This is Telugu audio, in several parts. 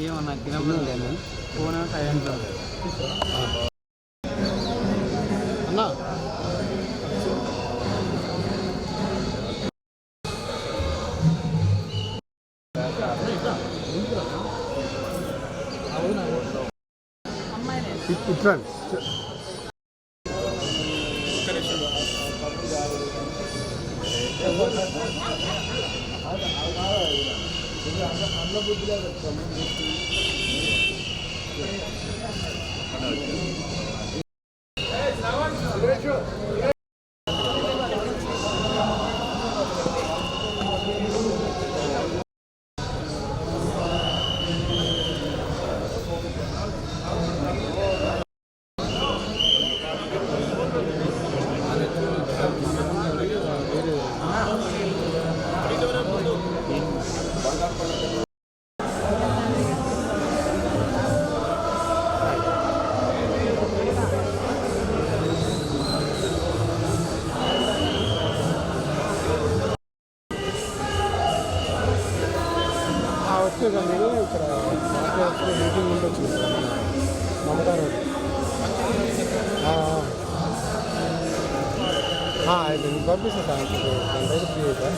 ఏమన్నా గిన్నెలు లేదు ఫోన్ సైలెంట్ అన్నా ఇట్లా అన్న బుద్ధిగా మీరు ఇక్కడ మీటింగ్ ఉండొచ్చు మమతారు అయితే మీకు పంపిస్తాను సాయంత్రం 10 రోజులు ఫ్రీ అవుతా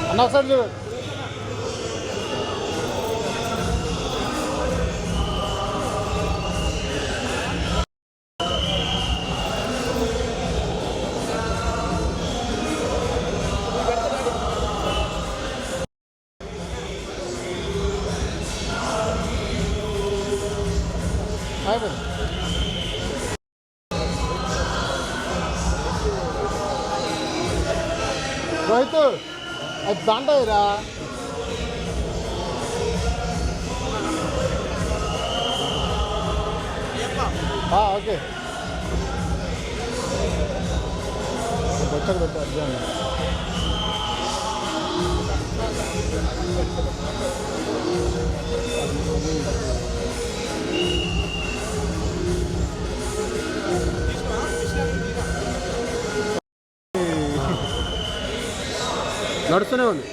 అన్న ఒకసారి చూడండి రోహిత్ అది బాగుంటుందిరా ఓకే బొచ్చలు పెట్టారు నడుస్తూనే ఉంది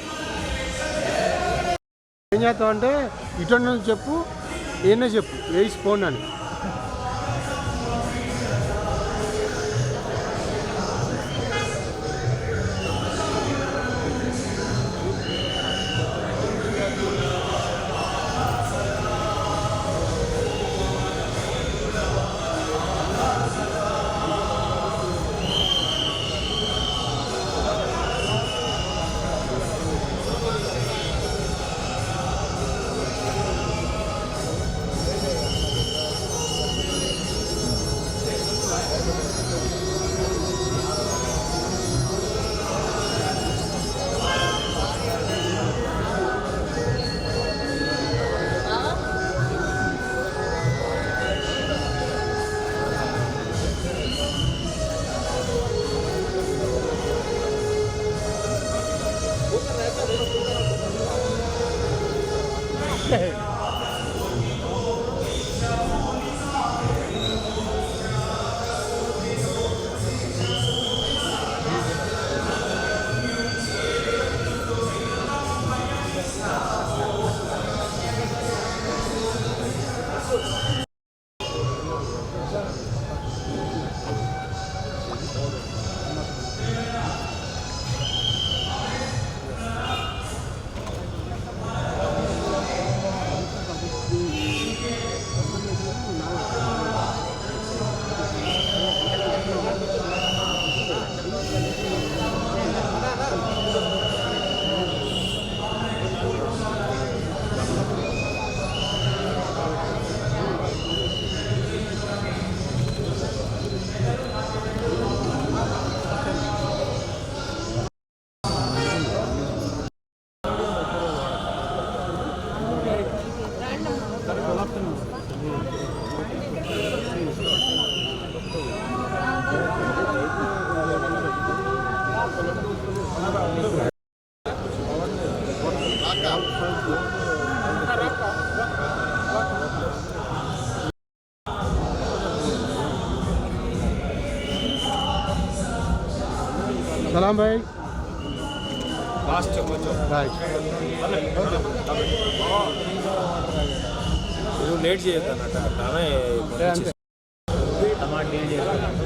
ఏం చేస్తామంటే ఇటువంటి నుంచి చెప్పు ఏనే చెప్పు వేసి పోండి అని सलाम भाई लास्ट राइट నువ్వు లేట్ చేయొద్దన్నట్టు ఆమె టమాటా డీల్ చేస్తాను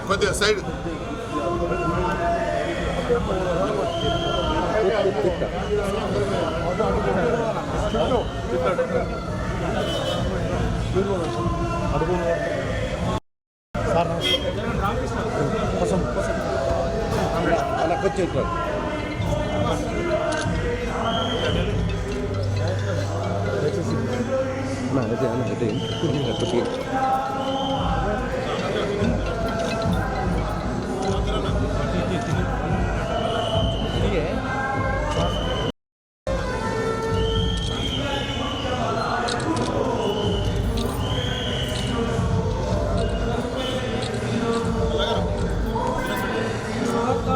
కొద్దిగా సైడ్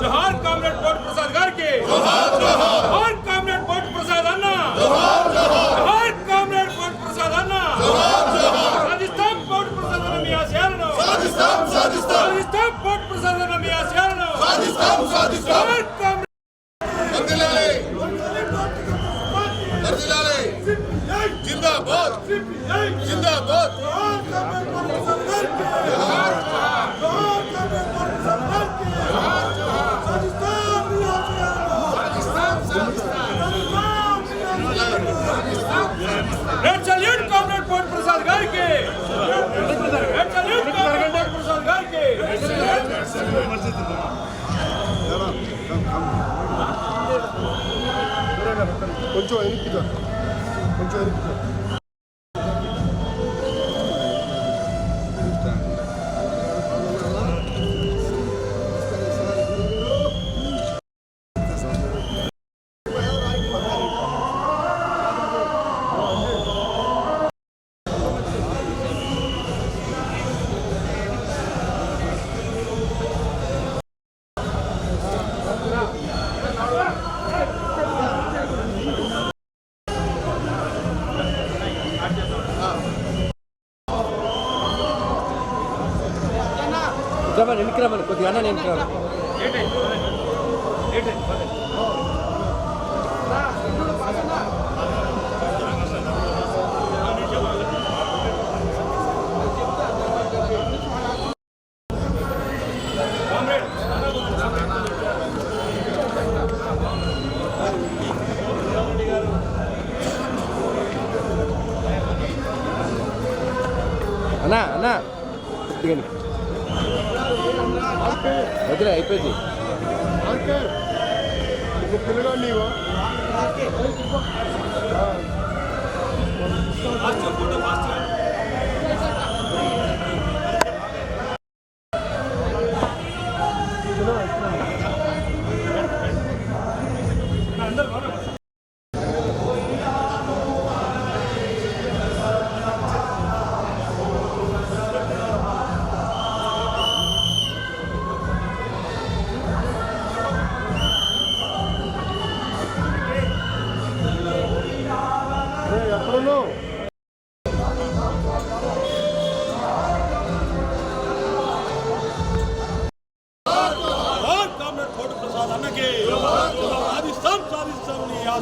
जोहार कामरेड बोट प्रसाद गाరికి जोहार कामरेड बोट प्रसाद అన్న जोहार कामरेड बोट प्रसाद अन्न సాధిస్తాం बोट प्रसाद అన్న మీ ఆశయాలను సాధిస్తాం बोट प्रसाद అన్న మీ ఆశయాలను సాధిస్తాం जिंदाबाद जिंदाबाद रेड सैल्यूट कामरेड बोट प्रसाद गाరికి रेड सैल्यूट कामरेड बोट प्रसाद गाరికి కొంచెం వెనక్కి కొంచెం వెనక్కి ఎన్నికరామని కొద్దిగా అన్న ఎన్నికరామని అన్నా అన్నా కొద్దిగా వదిలే అయిపోయింది పిల్లగా నీవు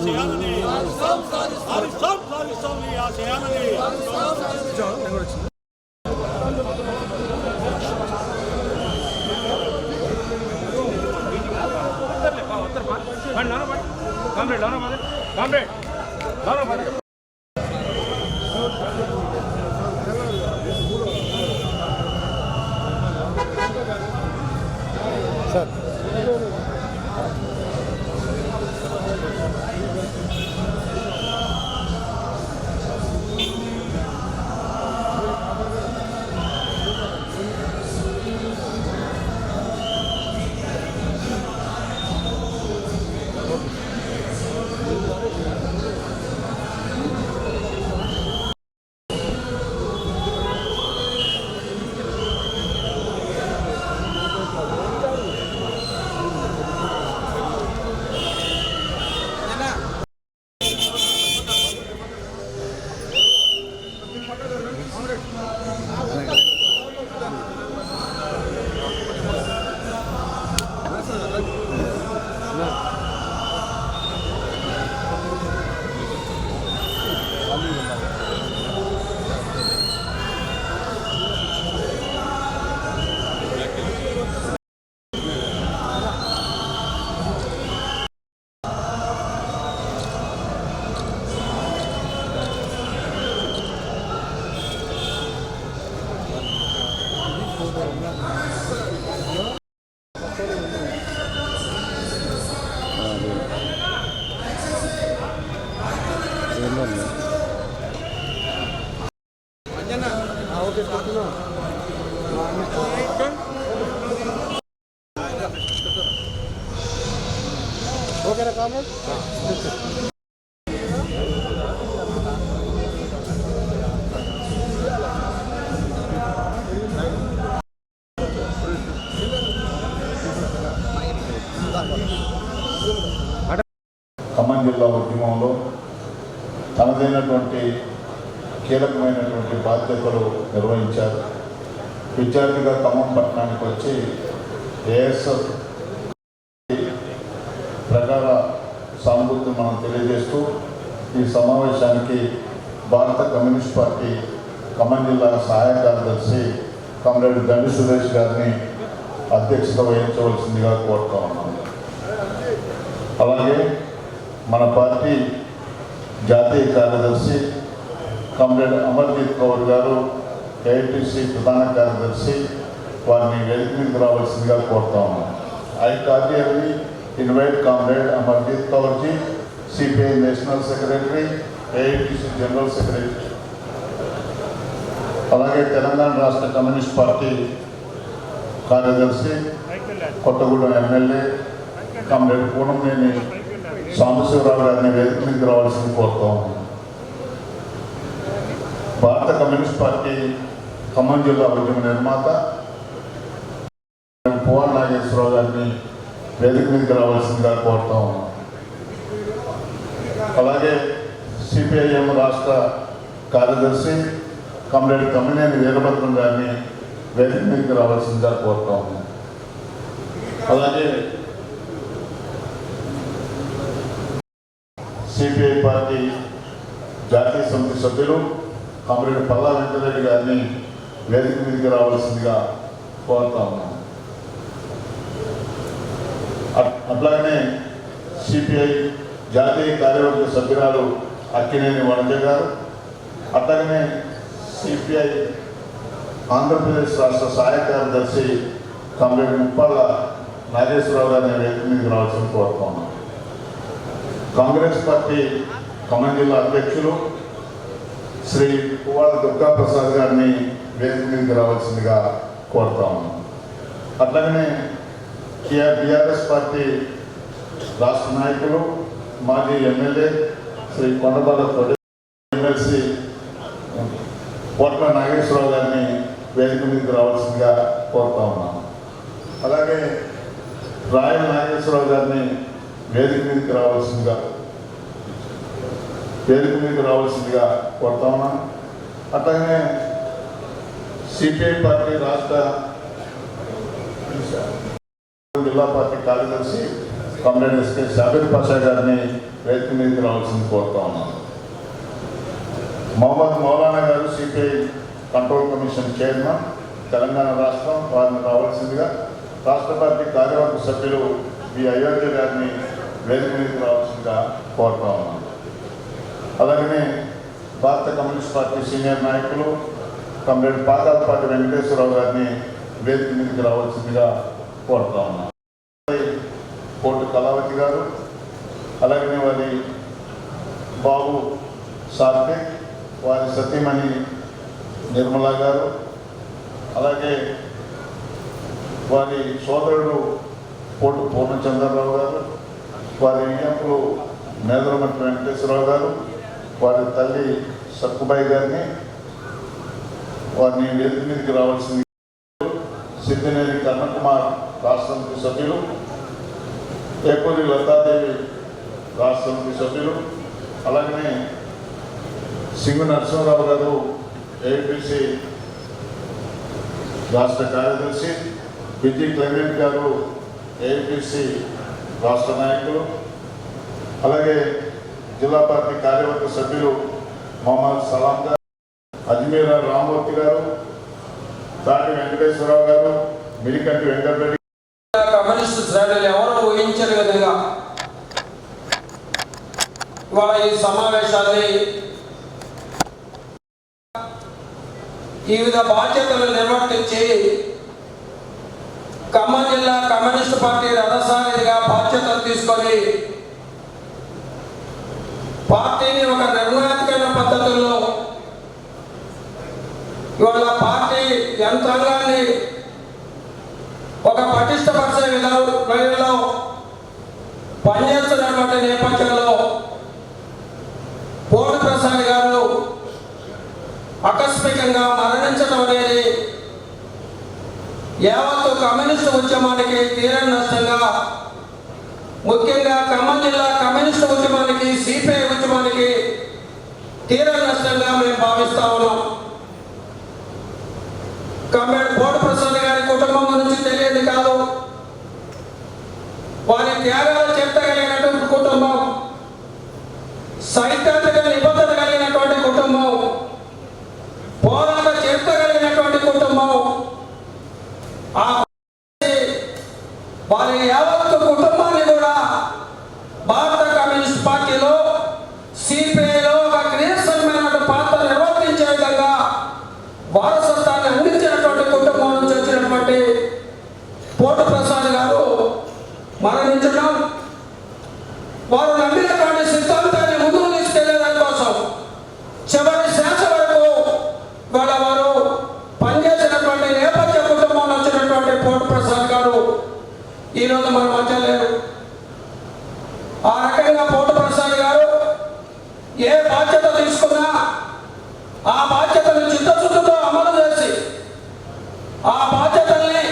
ఆశయాలని సాధిస్తాం ఈ ఆశయాలని. సార్ ఓకేనా కామ్రేడ్? ఖమ్మం జిల్లా ఉద్యమంలో తనదైనటువంటి కీలకమైనటువంటి బాధ్యతలు నిర్వహించారు. విద్యార్థిగా ఖమ్మం పట్టణానికి వచ్చి ఏఎస్ఎఫ్ ప్రకార సానుభూతిని మనం తెలియజేస్తూ ఈ సమావేశానికి భారత కమ్యూనిస్ట్ పార్టీ ఖమ్మం జిల్లా సహాయ కార్యదర్శి కామ్రేడ్ దండి సురేష్ గారిని అధ్యక్షత వహించవలసిందిగా కోరుతా ఉన్నాను. అలాగే మన పార్టీ జాతీయ కార్యదర్శి కామ్రేడ్ అమర్దీప్ కౌర్ గారు ఏఐటీసీ ప్రధాన కార్యదర్శి వారిని వేదిక మీదకి రావాల్సిందిగా కోరుతా ఉన్నాం. I cordially invite comrade Amardeep Kaur ji, CPI national secretary, AITC general secretary, అలాగే తెలంగాణ రాష్ట్ర కమ్యూనిస్ట్ పార్టీ కార్యదర్శి కొత్తగూడెం ఎమ్మెల్యే కామ్రేడ్ పూనంనేని సాంబశివరావు గారిని వేదిక మీదకి రావాల్సింది కోరుతా ఉన్నాం. భారత కమ్యూనిస్ట్ పార్టీ ఖమ్మం జిల్లా ఉద్యమ నిర్మాత పువ్వాడ నాగేశ్వరరావు గారిని వేదిక మీదకి రావాల్సిందిగా కోరుతా ఉన్నాం. అలాగే సిపిఐఎం రాష్ట్ర కార్యదర్శి కామ్రేడ్ తమ్మినేని వీరభద్రం గారిని వేదిక మీదకి రావాల్సిందిగా కోరుతా ఉన్నాం. అలాగే సిపిఐ పార్టీ జాతీయ సమితి సభ్యులు కామ్రేడ్ పల్లా వెంకటరెడ్డి గారిని వేదిక మీదకి రావాల్సిందిగా కోరుతా ఉన్నాం. అట్లాగనే సిపిఐ జాతీయ కార్యవర్గ సభ్యురాలు అక్కినేని వనజ గారు, అట్లాగనే సిపిఐ ఆంధ్రప్రదేశ్ రాష్ట్ర సహాయ కార్యదర్శి కామ్రేడ్ ముప్పాళ్ళ నాగేశ్వరరావు గారిని వేదిక మీదకి రావాల్సింది కోరుతా ఉన్నాం. కాంగ్రెస్ పార్టీ ఖమ్మం జిల్లా అధ్యక్షులు శ్రీ పువ్వాడ దుర్గా ప్రసాద్ గారిని వేదిక మీదకి రావాల్సిందిగా కోరుతా ఉన్నాం. అట్లాగనే బీఆర్ఎస్ పార్టీ రాష్ట్ర నాయకులు మాజీ ఎమ్మెల్యే శ్రీ కొండబాల ఎమ్మెల్సీ కోట్ల నాగేశ్వరరావు గారిని వేదిక మీదకి రావాల్సిందిగా కోరుతా ఉన్నాం. అలాగే రాయల నాగేశ్వరరావు గారిని వేదిక మీదకి రావాల్సిందిగా కోరుతా ఉన్నాం. అట్లాగనే సిపిఐ పార్టీ రాష్ట్ర జిల్లా పార్టీ కార్యదర్శి కామ్రేడ్ ఎస్కే షాబీర్ పాషా గారిని వేదిక మీదకి రావాల్సింది కోరుతా ఉన్నాను. మొహమ్మద్ మౌలానా గారు CPI control commission chairman Telangana రాష్ట్రం, వారిని రావాల్సిందిగా రాష్ట్ర పార్టీ కార్యవర్గ సభ్యులు బి అయోధ్య గారిని వేదిక మీదకి రావాల్సిందిగా కోరుతా ఉన్నాను. అలాగనే భారత కమ్యూనిస్ట్ పార్టీ సీనియర్ నాయకులు కామ్రేడ్ పాతాలపాటి వెంకటేశ్వరరావు గారిని వేదిక మీదకి రావాల్సిందిగా కోరుతా ఉన్నాను. కోటి కళావతి గారు, అలాగనే వారి బాబు సాత్విక్, వారి సతీమణి నిర్మలా గారు, అలాగే వారి సోదరుడు కోటు పూర్ణచంద్రరావు గారు, వారి వియ్యంపులు మేదరమట్టి వెంకటేశ్వరరావు గారు, వారి తల్లి సక్కుబాయి గారిని వారిని వేదిక మీదకి రావాల్సింది. సిద్ధినేని కన్నకుమార్ రాష్ట్ర సమితి సభ్యులు, ఏపూరి లతాదేవి రాష్ట్ర సమితి సభ్యులు, అలాగనే సింగు నరసింహరావు గారు ఏపీసీ రాష్ట్ర కార్యదర్శి, బిజీ క్లెమెంట్ గారు ఏపీసీ రాష్ట్ర నాయకులు, అలాగే జిల్లా పార్టీ కార్యవర్గ సభ్యులు మొహమ్మద్ సలాం గారు, అజ్మీరా రామ్మూర్తి గారు, తాటి వెంకటేశ్వరరావు గారు, మిలికంటి వెంకటరెడ్డి. కమ్యూనిస్టు శ్రేణులు ఎవరో ఊహించని విధంగా ఇవాళ ఈ సమావేశాన్ని వివిధ బాధ్యతలు నిర్వర్తించి ఖమ్మం జిల్లా కమ్యూనిస్టు పార్టీ రథసారథిగా బాధ్యతలు తీసుకొని పార్టీని ఒక నిర్ణాయకమైన పద్ధతుల్లో ఇవాళ పార్టీ యంత్రాంగాన్ని ఒక పటిష్టపరిచే విధానంలో పనిచేస్తున్నటువంటి నేపథ్యంలో పూర్ణ ప్రసాద్ గారు ఆకస్మికంగా మరణించడం అనేది యావత్తు కమ్యూనిస్టు ఉద్యమానికి తీరని నష్టంగా, ముఖ్యంగా ఖమ్మం జిల్లా కమ్యూనిస్టు ఉద్యమానికి, సిపిఐ ఉద్యమానికి తీరని నష్టంగా మేము భావిస్తా ఉన్నాం. కామ్రేడ్ పూర్ణ ప్రసాద్ గారి కుటుంబం గురించి తెలియదు కాదు, వారి త్యాగాలు చెప్తగలిగినటువంటి కుటుంబం, సైద్ధాంతిక నిబద్ధత కలిగినటువంటి కుటుంబం, పోరాట చెప్తగలిగినటువంటి కుటుంబం. ఆ వారి యావత్తు కుటుంబాన్ని కూడా భారత కమ్యూనిస్ట్ పార్టీలో, సిపిఐలో ఒక క్రియాశీలమైన పాత్ర నిర్వర్తించే విధంగా వారసత్వాన్ని అందించినటువంటి కుటుంబం నుంచి వచ్చినటువంటి పూర్ణ ప్రసాద్ గారు మరణించడం, వారు నమ్మినటువంటి సిద్ధాంతాన్ని ముందుకు తీసుకెళ్లే దానికోసం చివరి శ్వాస వరకు వారు పనిచేసినటువంటి నేపథ్య కుటుంబంలో వచ్చినటువంటి పూర్ణ ప్రసాద్ గారు ఈరోజు మన మధ్య లేరు. ఆ రకంగా పూర్ణ ప్రసాద్ గారు ఏ బాధ్యత తీసుకున్నా ఆ బాధ్యతను చిత్తశుద్ధితో అమలు చేసి ఆ బాధ్యతల్ని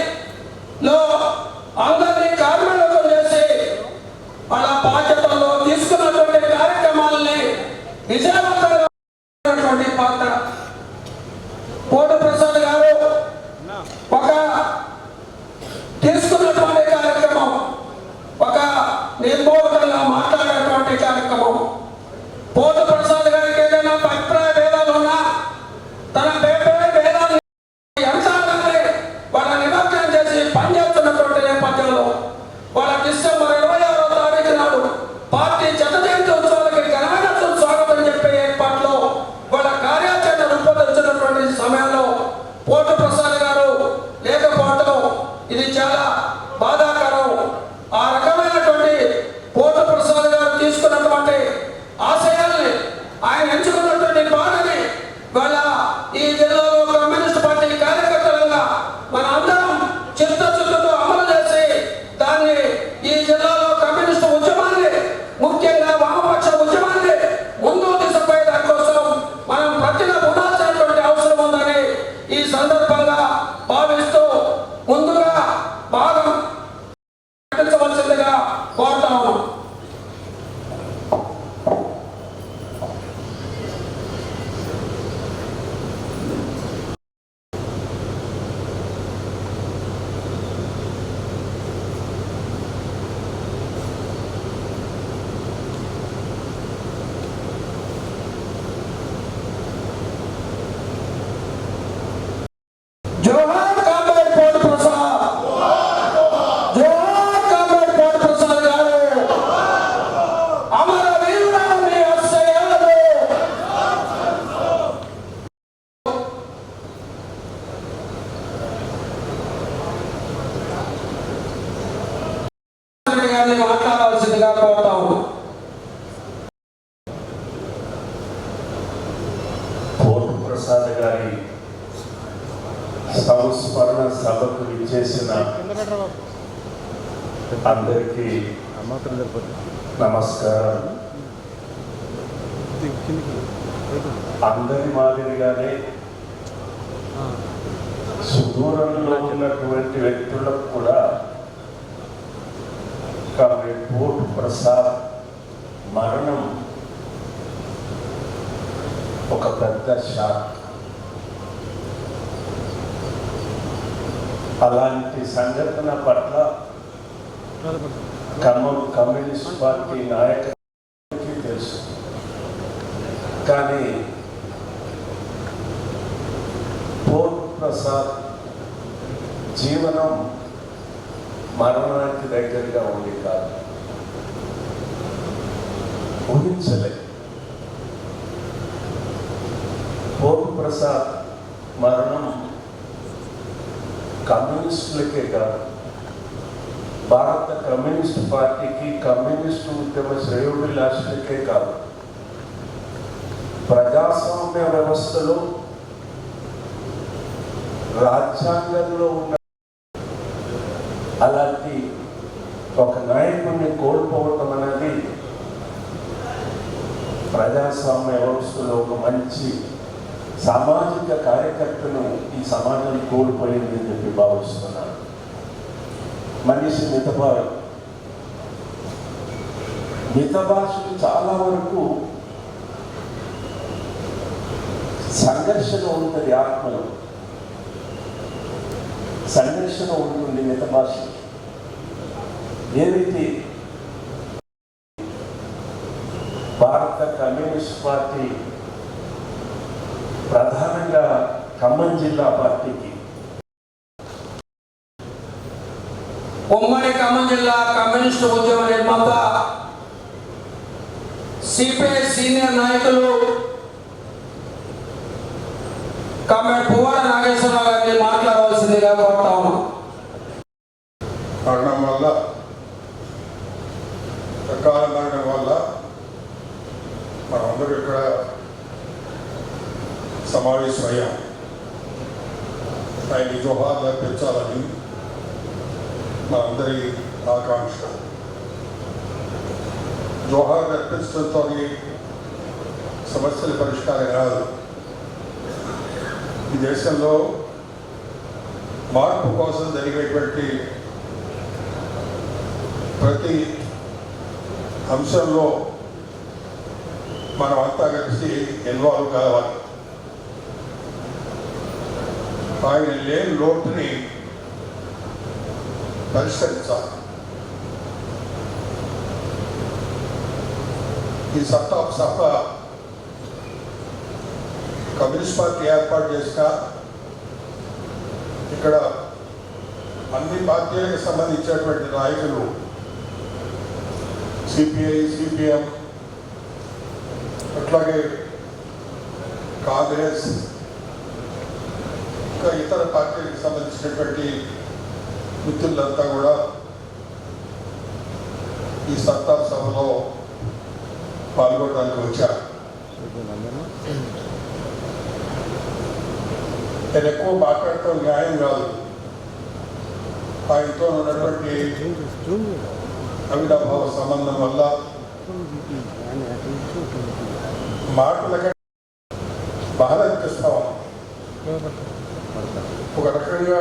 అందరినీ కార్మికులకు చేసి వాళ్ళ బాధ్యతల్లో తీసుకున్నటువంటి కార్యక్రమాలని విజయవంతంగా పాత్ర పూర్ణ ప్రసాద్ గారు ఒక తీసుకున్నటువంటి కార్యక్రమం, ఒక నిర్మోహకంగా మాట్లాడేటువంటి కార్యక్రమం. పూర్ణ ప్రసాద్ గారికి ఏదైనా అభిప్రాయ భేదాలు ఉన్నా తన భేదాన్ని యంత్రాంగాన్ని వాళ్ళ నిమగ్నం చేసి పనిచేస్తున్నటువంటి నేపథ్యంలో వాళ్ళ డిసెంబర్ 26వ తారీఖు నాడు పార్టీ జత జయంతి ఉత్సవాలకి ఘనమైన స్వాగతం చెప్పే ఏర్పాట్లో వాళ్ళ కార్యాచరణ రూపొందించినటువంటి సమయంలో పూర్ణ ప్రసాద్ గారు లేకపోవడం ఇది చాలా బాధాకరం. ఆ రకమైనటువంటి పూర్ణ ప్రసాద్ గారు తీసుకున్నటువంటి ఆశయాల్ని, ఆయన ఎంచుకున్నటువంటి బాధని వాళ్ళ ఈ జిల్లాలో కమ్యూనిస్ట్ పార్టీ కార్యకర్తలుగా మన అందరం చిత్తశుద్ధితో అమలు చేసి దాన్ని ఈ జిల్లాలో కమ్యూనిస్టు ఉద్యమాన్ని, ముఖ్యంగా వామపక్ష ఉద్యమాన్ని ముందు తీసుకుపోయే దానికోసం మనం ప్రతిన ఉండాల్సినటువంటి అవసరం ఉందని ఈ సందర్భంగా భావిస్తూ ముందుగా భాగం నటించవలసిందిగా కోరుతా ఉన్నాం. రెడ్డి గారిని మాట్లాడాల్సిందిగా కోరుతా ఉన్నాం. కోటు ప్రసాద్ గారి సంస్మరణ సభకు విచ్చేసిన అందరికీ నమస్కారం. అందరి మాదిరిగానే సుదూరంలో ఉన్నటువంటి వ్యక్తులకు కూడా కామ్రేడ్ కోటు ప్రసాద్ మరణం ఒక పెద్ద షాక్. అలాంటి సంఘటన పట్ల ఖమ్మం కమ్యూనిస్ట్ పార్టీ నాయకులకి తెలుసు. కానీ కోటు ప్రసాద్ జీవనం మరణానికి దగ్గరగా ఉంది కాదు, ఊహించలేదు. కోటు ప్రసాద్ మరణం కమ్యూనిస్టులకే కాదు, భారత కమ్యూనిస్ట్ పార్టీకి, కమ్యూనిస్టు ఉద్యమ శ్రేయోభిలాషులకే కాదు, ప్రజాస్వామ్య వ్యవస్థలో రాజ్యాంగంలో ఉన్న అలాంటి ఒక నాయకుడిని కోల్పోవటం అనేది ప్రజాస్వామ్య వ్యవస్థలో ఒక మంచి సామాజిక కార్యకర్తను ఈ సమాజం కోల్పోయింది అని చెప్పి భావిస్తున్నాను. మనిషి మితభాషలు చాలా వరకు సంఘర్షణ ఉంటుంది, ఆత్మలో సంఘర్షణ ఉంటుంది మితభాష. ఏదైతే భారత కమ్యూనిస్ట్ పార్టీ ప్రధానంగా ఖమ్మం జిల్లా పార్టీకి, ఉమ్మడి ఖమ్మం జిల్లా కమ్యూనిస్టు ఉద్యమ నిర్మాత సిపిఐ సీనియర్ నాయకులు కామ్రేడ్ పువ్వాడ నాగేశ్వరరావు గారిని మాట్లాడవలసిందిగా కోరుతా ఉన్నాం. మరణం వల్ల, సకాల మరణం వల్ల మనందరూ ఇక్కడ సమావేశమయ్యాం. ఆయన జోహార్లు అర్పించాలని మనందరి ఆకాంక్ష. జోహార్లు అర్పించడంతో సమస్యల పరిష్కారం కాదు. ఈ దేశంలో మార్పు కోసం జరిగేటువంటి ప్రతి అంశంలో మనం అంతా కలిసి ఇన్వాల్వ్ కావాలి. ఆయన లేని లోటుని పరిష్కరించాలి. ఈ సభ కమ్యూనిస్ట్ పార్టీ ఏర్పాటు చేసిన ఇక్కడ అన్ని పార్టీలకు సంబంధించినటువంటి నాయకులు, సిపిఐ, సిపిఎం, అట్లాగే కాంగ్రెస్, ఇంకా ఇతర పార్టీలకు సంబంధించినటువంటి మిత్రులంతా కూడా ఈ సభలో పాల్గొనడానికి వచ్చారు. నేను ఎక్కువ మాట్లాడటం న్యాయం కాదు. ఆయనతో ఉన్నటువంటి అవినాభావ సంబంధం వల్ల మాటలకంటే భారత స్థానం ఒక రకంగా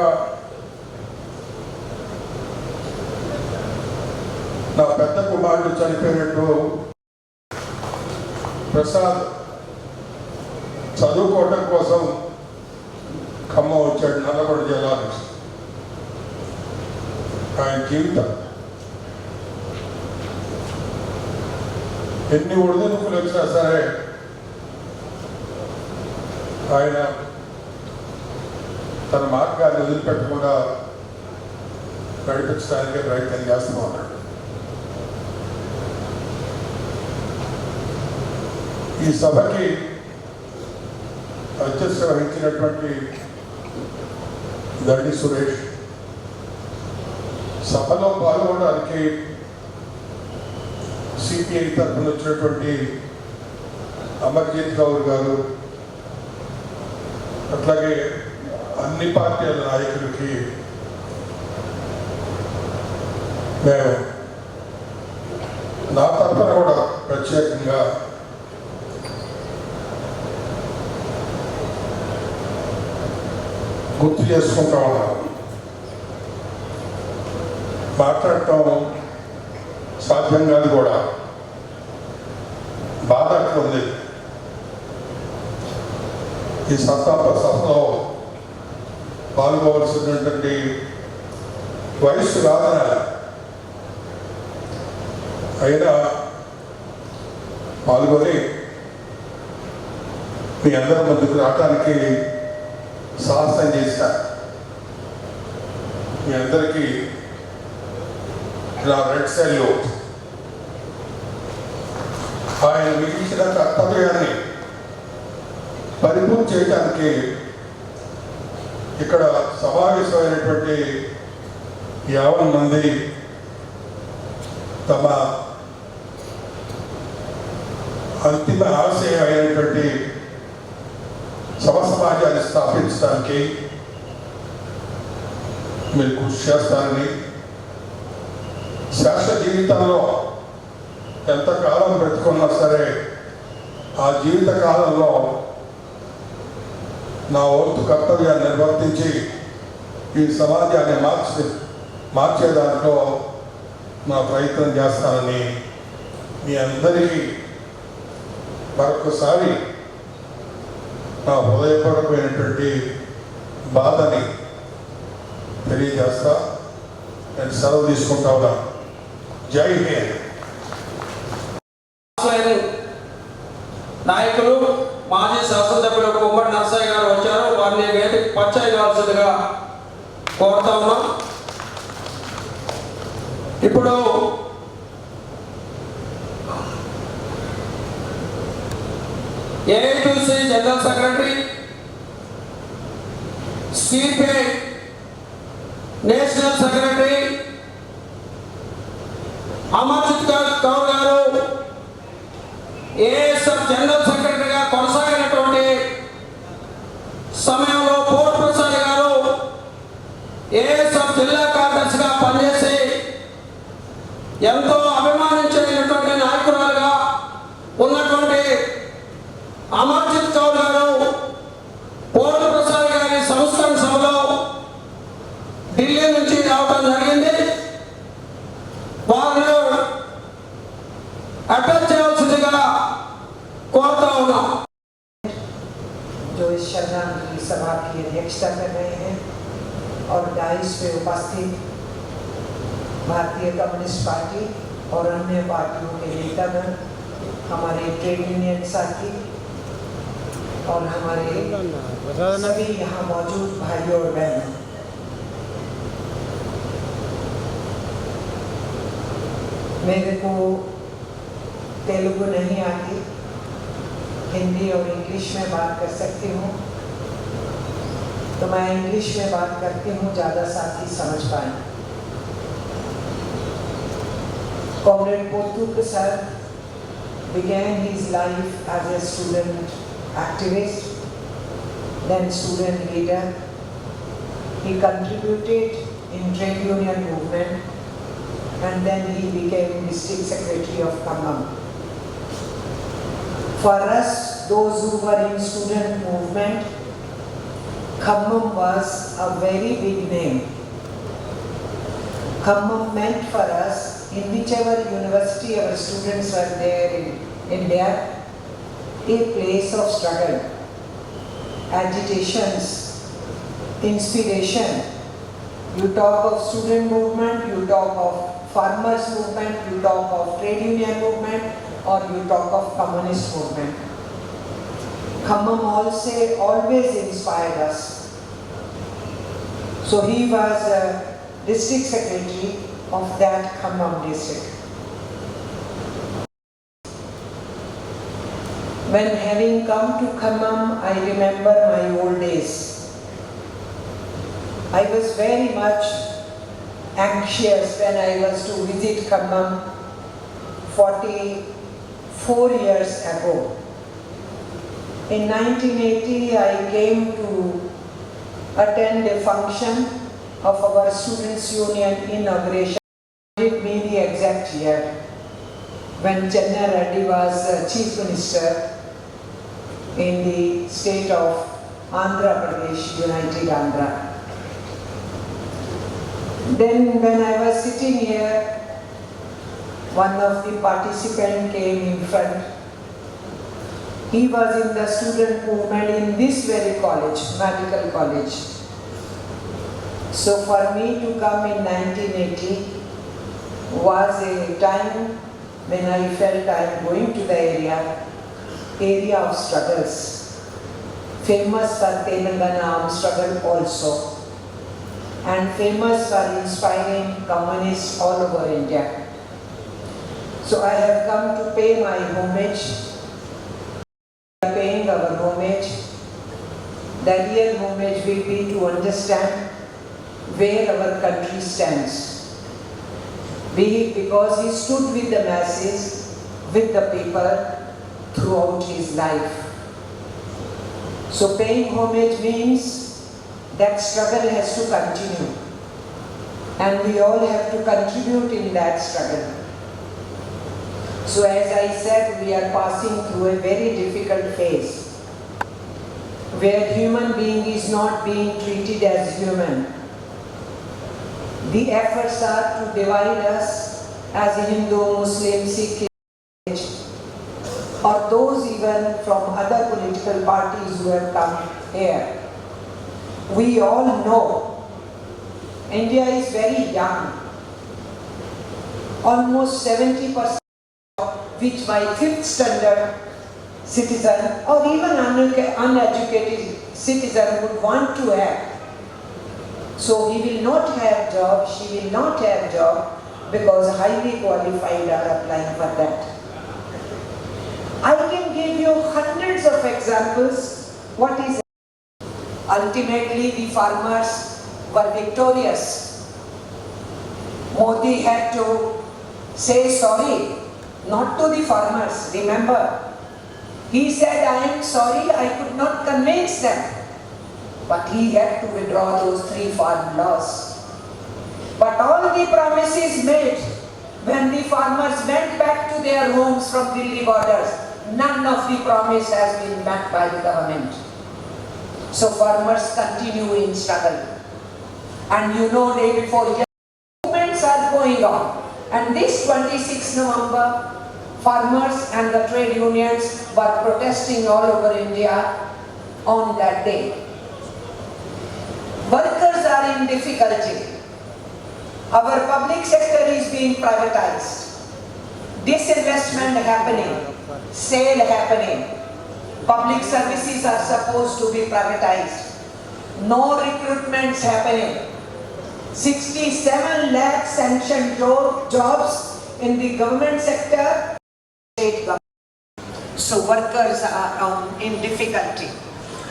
నా పెద్ద కుమారుడు చనిపోయినట్టు ప్రసాద్ చదువుకోవటం కోసం ఖమ్మం వచ్చాడు, నల్లగొండ జిల్లా నుంచి. ఆయన జీవితం ఎన్ని ఒడిదుడుకులు వచ్చినా సరే ఆయన తన మార్గాన్ని వదిలిపెట్టకుండా నడిపించడానికి ప్రయత్నం చేస్తూ ఉన్నాడు. ఈ సభకి అధ్యక్షత వహించినటువంటి దండి సురేష్, సభలో పాల్గొనడానికి సిపిఐ తరఫున వచ్చినటువంటి అమర్జిత్ గౌర్ గారు, అట్లాగే అన్ని పార్టీల నాయకులకి మేము నా తరఫున కూడా ప్రత్యేకంగా గుర్తు చేసుకుంటా ఉన్నాను. మాట్లాడటం సాధ్యం కాదు కూడా, బాధ అట్లా ఉంది. ఈ సంతాప సభలో పాల్గొవలసినటువంటి వయస్సు రాదన అయినా పాల్గొని మీ అందరి ముందుకు రావడానికి సాహసం చేశా. మీ అందరికీ నా రెడ్ సెల్యూట్. ఆయన మిగిల్చిన కర్తవ్యాన్ని పరిపూర్తి చేయడానికి ఇక్కడ సమావేశమైనటువంటి 50 మంది తమ అంతిమ ఆశయం అయినటువంటి సమాజాన్ని స్థాపించడానికి మీరు కృషి చేస్తారని, శాశ్వత జీవితంలో ఎంతకాలం బ్రతుకున్నా సరే ఆ జీవిత కాలంలో నా వంతు కర్తవ్యాన్ని నిర్వర్తించి ఈ సమాజాన్ని మార్చే దాంట్లో నా ప్రయత్నం చేస్తానని మీ అందరికీ మరొకసారి నా హృదయపూర్వకమైనటువంటి బాధని తెలియజేస్తా. నేను సెలవు తీసుకుంటా ఉన్నాను. జై హింద్. నాయకులు మాజీ శాసనసభ్యులు కొమ్మడి నరసయ్య గారు వచ్చారు. వారిని వేదిక పరిచయవలసిందిగా కోరుతా ఉన్నాం. ఇప్పుడు AITC general secretary, CPI national secretary Amarjit Kaur గారు ఏఎస్ఎఫ్ జనరల్ సెక్రటరీగా కొనసాగినటువంటి సమయంలో పోర్ట్ ప్రసాద్ గారు ఏఎస్ఎఫ్ జిల్లా కార్యదర్శిగా పనిచేసి ఎంతో అభిమానించినటువంటి నాయకురాలుగా ఉన్నటువంటి అమర్జిత్ కౌర్ గారు పోర్ట్ ప్రసాద్ గారి సంస్కరణ సభలో ఢిల్లీ నుంచి రావడం జరిగింది. వారు అటెండ్ చేయాల్సిందిగా కోరుతా ఉన్నాం. जो इस श्रद्धांजलि सभा की अध्यक्षता कर रहे हैं और डाइस पे उपस्थित भारतीय कम्युनिस्ट पार्टी और अन्य पार्टियों के नेतागण, हमारे ट्रेड यूनियन साथी और हमारे सभी यहाँ मौजूद भाइयों और बहनों, मेरे को तेलुगु नहीं आती, हिंदी और इंग्लिश में बात कर सकती हूँ, तो मैं इंग्लिश में बात करती हूँ, ज़्यादा साथी समझ पाए. Comrade Pothu Prasad began his life as a student activist, then student leader. He contributed in trade union movement, and then he became district secretary of Khammam. For us, those who were in student movement, Khammam was a very big name. Khammam meant for us, in whichever university our students were there in India, a place of struggle, agitations, inspiration. You talk of student movement, you talk of farmers movement, you talk of trade union movement, or you talk of communist movement. Khammam also always inspired us. So he was a district secretary of that Khammam district. When having come to Khammam, I remember my old days. I was very much anxious when I was to visit Khammam 44 years ago. In 1980, I came to attend a function of our Students' Union inauguration. It may be the exact year when Chenna Reddy was Chief Minister in the state of Andhra Pradesh, United Andhra. Then when I was sitting here, one of the participants came in front. He was in the student movement in this very college, medical college. So for me to come in 1980 was a time when I felt I am going to the area of struggles, famous for Telangana armed struggle also, and famous for inspiring communists all over India. So I have come to pay my homage. We are paying our homage. The real homage will be to understand where our country stands. Be it because he stood with the masses, with the people throughout his life. So paying homage means that struggle has to continue. And we all have to contribute in that struggle. So as I said, we are passing through a very difficult phase where human being is not being treated as human. The efforts are to divide us as Hindu, Muslim, Sikh, or those even from other political parties who have come here. We all know India is very young. Almost 70% which my 5th standard citizen or even uneducated citizen would want to have. So he will not have job, she will not have job because highly qualified are applying for that. I can give you hundreds of examples. What is ultimately the farmers were victorious. Modi had to say sorry, not to the farmers, remember. He said, I am sorry, I could not convince them. But he had to withdraw those 3 farm laws. But all the promises made when the farmers went back to their homes from Delhi borders, none of the promise has been met by the government. So farmers continue in struggle. And you know, day before yesterday, movements are going on. And this 26 November, farmers and the trade unions were protesting all over India on that day. Workers are in difficulty. Our public sector is being privatized. Disinvestment happening, sale happening. Public services are supposed to be privatized. No recruitments happening. 67 lakh sanctioned jobs in the government sector, state government. So workers are in difficulty.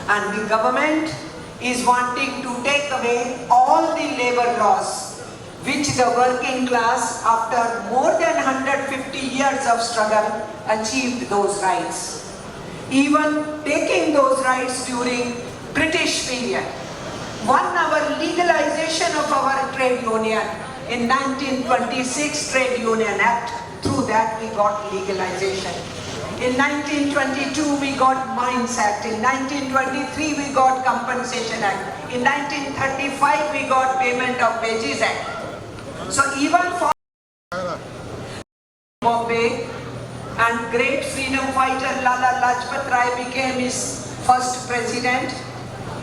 And the government is wanting to take away all the labor laws which the working class, after more than 150 years of struggle, achieved those rights. Even taking those rights during British period. 1 hour legalization of our trade union in 1926 Trade Union Act. Through that we got legalization. In 1922 we got Mines Act. In 1923 we got Compensation Act. In 1935 we got Payment of Wages Act. So even for Bombay and great freedom fighter Lala Lajpat Rai became his first president.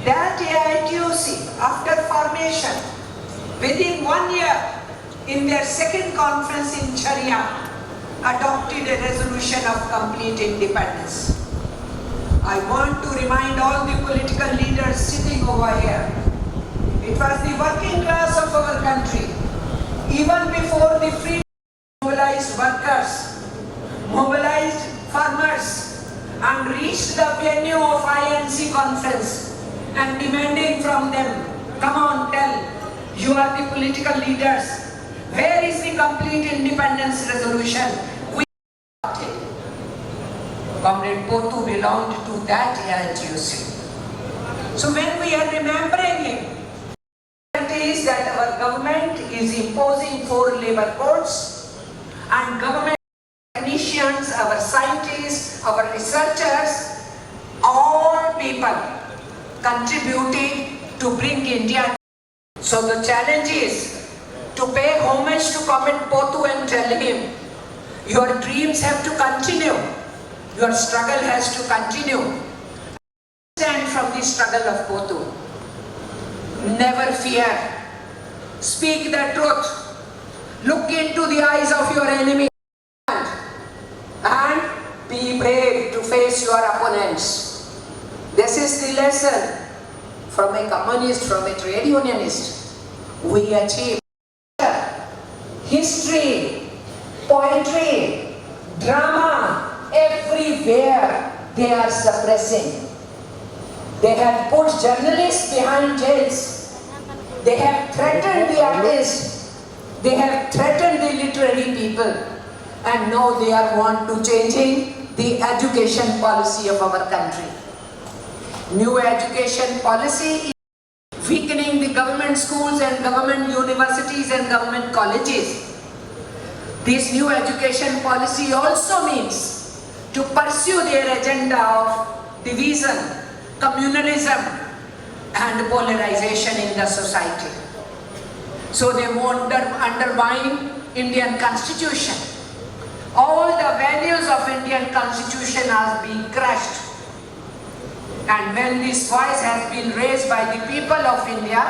That AITUC, after formation, within 1 year, in their second conference in Charia, adopted a resolution of complete independence. I want to remind all the political leaders sitting over here, it was the working class of our country, even before the free mobilized workers, mobilized farmers, and reached the venue of INC conference and demanding from them, come on, tell, you are the political leaders, where is the complete independence resolution? Comrade Potu belonged to that AITUC. So when we are remembering him, it is that our government is imposing 4 labor codes, and government technicians, our scientists, our researchers, all people contributing to bring India. So the challenge is to pay homage to Comrade Potu and tell him, your dreams have to continue, your struggle has to continue. Stand from the struggle of Potu. Never fear. Speak the truth. Look into the eyes of your enemy and be brave to face your opponents. This is the lesson from a communist, from a trade unionist. We achieve history, poetry, drama, everywhere they are suppressing. They have put journalists behind jails. They have threatened the artists. They have threatened the literary people. And now they are want to changing the education policy of our country. New education policy is weakening the government schools and government universities and government colleges. This new education policy also means to pursue their agenda of division, communalism and polarization in the society. So they want to undermine Indian constitution. All the values of Indian constitution are being crushed. And when this voice has been raised by the people of India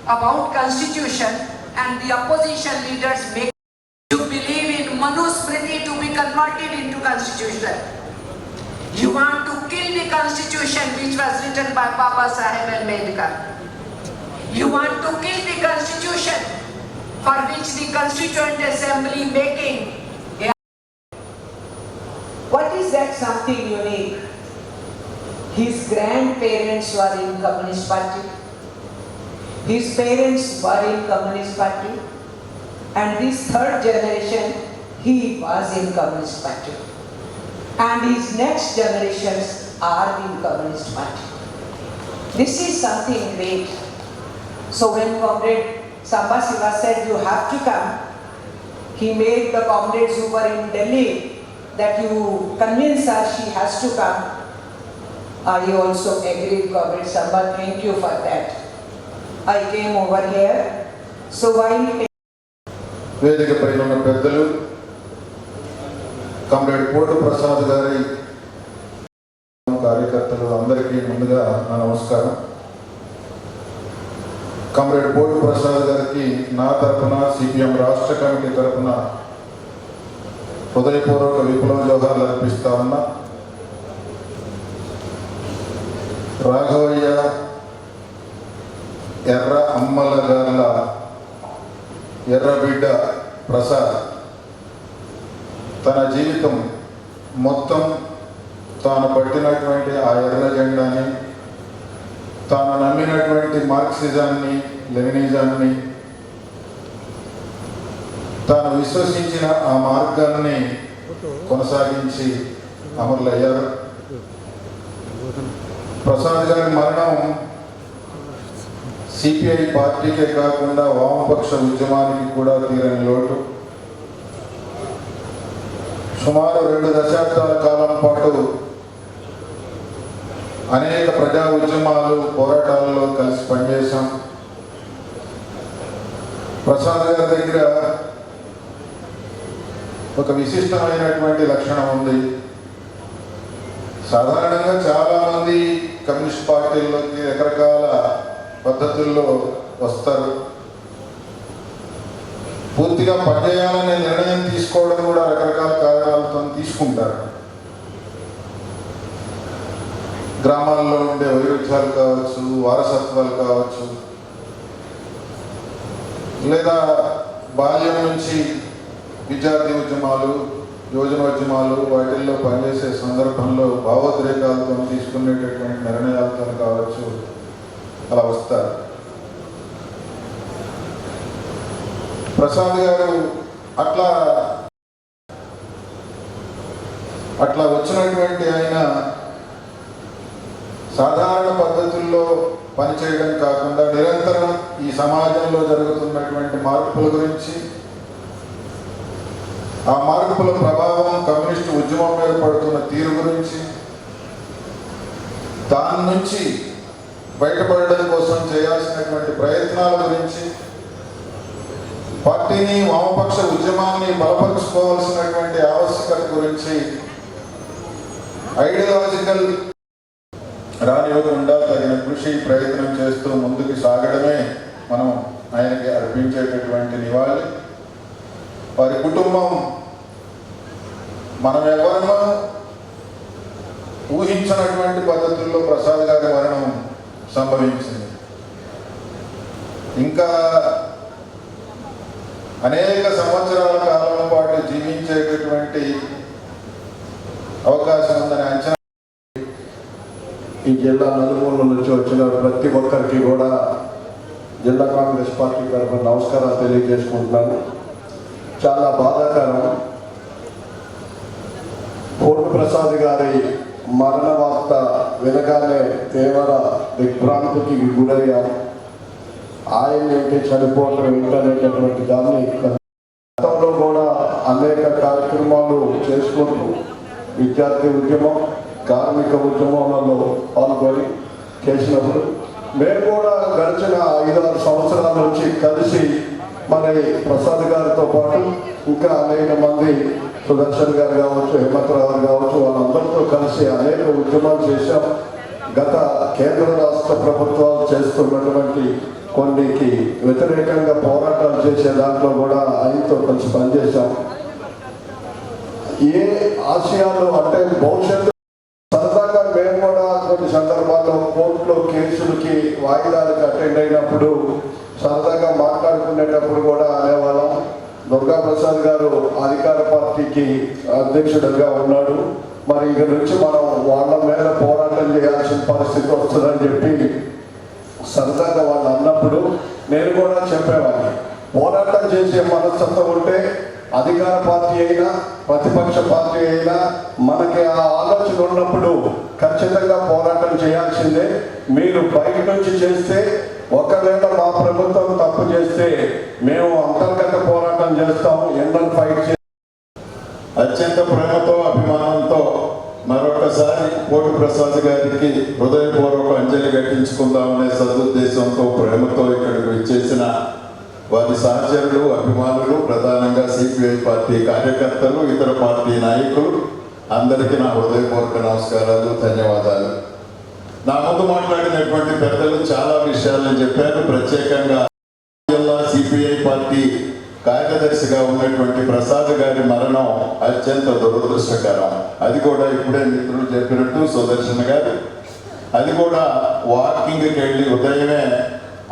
about constitution, and the opposition leaders make you believe in Manusmriti to be converted into constitution. You want to kill the constitution which was written by Baba Saheb Ambedkar. You want to kill the constitution for which the Constituent Assembly making. What is that something unique? His grandparents were in Communist Party. His parents were in Communist Party. And this third generation, he was in Communist Party. And his next generations are in Communist Party. This is something great. So when Comrade Samba Siva said you have to come, he made the comrades who were in Delhi that you convince her she has to come. I also agreed, Comrade Samba, thank you for that. I came over here. So while వేదిక పైన ఉన్న పెద్దలు కామ్రేడ్ పోటు ప్రసాద్ గారి కార్యకర్తలు అందరికీ ముందుగా నా నమస్కారం. కామ్రేడ్ పోటు ప్రసాద్ గారికి నా తరఫున సిపిఎం రాష్ట్ర కమిటీ తరఫున హృదయపూర్వక విప్లవ జోహార్లు అర్పిస్తా ఉన్నా. రాఘవయ్య ఎర్ర అమ్మల గార్ల ఎర్రబిడ్డ ప్రసాద్ తన జీవితం మొత్తం తాను పట్టినటువంటి ఆ ఎర్ర జెండాని, తాను నమ్మినటువంటి మార్క్సిజాన్ని, లెనినిజాన్ని, తాను విశ్వసించిన ఆ మార్గాన్ని కొనసాగించి అమరులయ్యారు. ప్రసాద్ గారి మరణం సిపిఐ పార్టీకే కాకుండా వామపక్ష ఉద్యమానికి కూడా తీరని లోటు. సుమారు 2 దశాబ్దాల కాలం పాటు అనేక ప్రజా ఉద్యమాలు, పోరాటాలలో కలిసి పనిచేశాం. ప్రసాద్ గారి దగ్గర ఒక విశిష్టమైనటువంటి లక్షణం ఉంది. సాధారణంగా చాలామంది కమ్యూనిస్ట్ పార్టీల్లోకి రకరకాల పద్ధతుల్లో వస్తారు. పూర్తిగా పనిచేయాలనే నిర్ణయం తీసుకోవడం కూడా రకరకాల కారణాలతో తీసుకుంటారు. గ్రామాల్లో ఉండే వైరుధ్యాలు కావచ్చు, వారసత్వాలు కావచ్చు, లేదా బాల్యం నుంచి విద్యార్థి ఉద్యమాలు, యువజనోద్యమాలు వాటిల్లో పనిచేసే సందర్భంలో భావోద్రేకాలతో తీసుకునేటటువంటి నిర్ణయాలతో కావచ్చు, అలా వస్తారు. ప్రసాద్ గారు అట్లా అట్లా వచ్చినటువంటి ఆయన సాధారణ పద్ధతుల్లో పనిచేయడం కాకుండా నిరంతరం ఈ సమాజంలో జరుగుతున్నటువంటి మార్పుల గురించి, ఆ మార్పుల ప్రభావం కమ్యూనిస్టు ఉద్యమం మీద పడుతున్న తీరు గురించి, దాని నుంచి బయటపడడం కోసం చేయాల్సినటువంటి ప్రయత్నాల గురించి, పార్టీని వామపక్ష ఉద్యమాన్ని బలపరుచుకోవాల్సినటువంటి ఆవశ్యకత గురించి ఐడియాలజికల్ రానివ్వకుండా తగిన కృషి ప్రయత్నం చేస్తూ ముందుకు సాగడమే మనం ఆయనకి అర్పించేటటువంటి నివాళి. వారి కుటుంబం మనం ఎవరన్నా ఊహించినటువంటి పద్ధతుల్లో ప్రసాద్ గారి మరణం సంభవించింది. ఇంకా అనేక సంవత్సరాల కాలం పాటు జీవించేటటువంటి అవకాశం ఉందని అంచనా. ఈ జిల్లా నలుమూల నుంచి వచ్చిన ప్రతి ఒక్కరికి కూడా జిల్లా కాంగ్రెస్ పార్టీ తరఫున నమస్కారాలు తెలియజేసుకుంటున్నాను. చాలా బాధాకరం, కోటి ప్రసాద్ గారి మరణ వార్త వినగానే తీవ్ర దిగ్భ్రాంతికి గురయ్యాం. ఆయన ఏంటి చనిపోవడం ఏంటనేటటువంటి దాన్ని గతంలో కూడా అనేక కార్యక్రమాలు చేసుకుంటూ విద్యార్థి ఉద్యమం, కార్మిక ఉద్యమాలలో పాల్గొని చేసినప్పుడు మేము కూడా గడిచిన 5-6 సంవత్సరాల నుంచి కలిసి మరి ప్రసాద్ గారితో పాటు ఇంకా అనేక మంది, సుదర్శన్ గారు కావచ్చు, హేమంతరావు గారు కావచ్చు, వాళ్ళందరితో కలిసి అనేక ఉద్యమాలు చేశాం. గత కేంద్ర రాష్ట్ర ప్రభుత్వాలు చేస్తున్నటువంటి కొన్నికి వ్యతిరేకంగా పోరాటాలు చేసే దాంట్లో కూడా ఆయనతో కలిసి పనిచేశాం. ఏ ఆశయాలు అంటే భవిష్యత్తు సరదాగా మేము కూడా కొన్ని సందర్భాల్లో కోర్టులో కేసులకి వాయిదాలకు అటెండ్ అయినప్పుడు సరదాగా మాట్లాడుకునేటప్పుడు కూడా అనేవాళ్ళం, దుర్గా ప్రసాద్ గారు అధికార పార్టీకి అధ్యక్షుడిగా ఉన్నాడు, మరి ఇక నుంచి మనం వాళ్ళ మీద పోరాటం చేయాల్సిన పరిస్థితి వస్తుందని చెప్పి సరదాగా వాళ్ళు అన్నప్పుడు నేను కూడా చెప్పేవాడిని, పోరాటం చేసే మనస్తత్వం ఉంటే అధికార పార్టీ అయినా ప్రతిపక్ష పార్టీ అయినా మనకి ఆ ఆలోచన ఉన్నప్పుడు ఖచ్చితంగా పోరాటం చేయాల్సిందే. మీరు బయట నుంచి చేస్తే, ఒకవేళ మా ప్రభుత్వం తప్పు చేస్తే మేము అంతర్గత పోరాటం చేస్తాం, ఎన్నో ఫైట్ చేస్తాం. అత్యంత ప్రేమతో అభిమానంతో మరొకసారి కోటి ప్రసాద్ గారికి హృదయపూర్వక అంజలి ఘటించుకుందామనే సదుద్దేశంతో ప్రేమతో ఇక్కడికి విచ్చేసిన వారి సహచరులు, అభిమానులు, ప్రధానంగా సిపిఐ పార్టీ కార్యకర్తలు, ఇతర పార్టీ నాయకులు అందరికీ నా హృదయపూర్వక నమస్కారాలు, ధన్యవాదాలు. నా ముందు మాట్లాడినటువంటి పెద్దలు చాలా విషయాలను చెప్పారు. ప్రత్యేకంగా జిల్లా సిపిఐ పార్టీ కార్యదర్శిగా ఉన్నటువంటి ప్రసాద్ గారి మరణం అత్యంత దురదృష్టకరం. అది కూడా ఇప్పుడే మిత్రులు చెప్పినట్టు సుదర్శన్ గారు, అది కూడా వాకింగ్కి వెళ్ళి ఉదయమే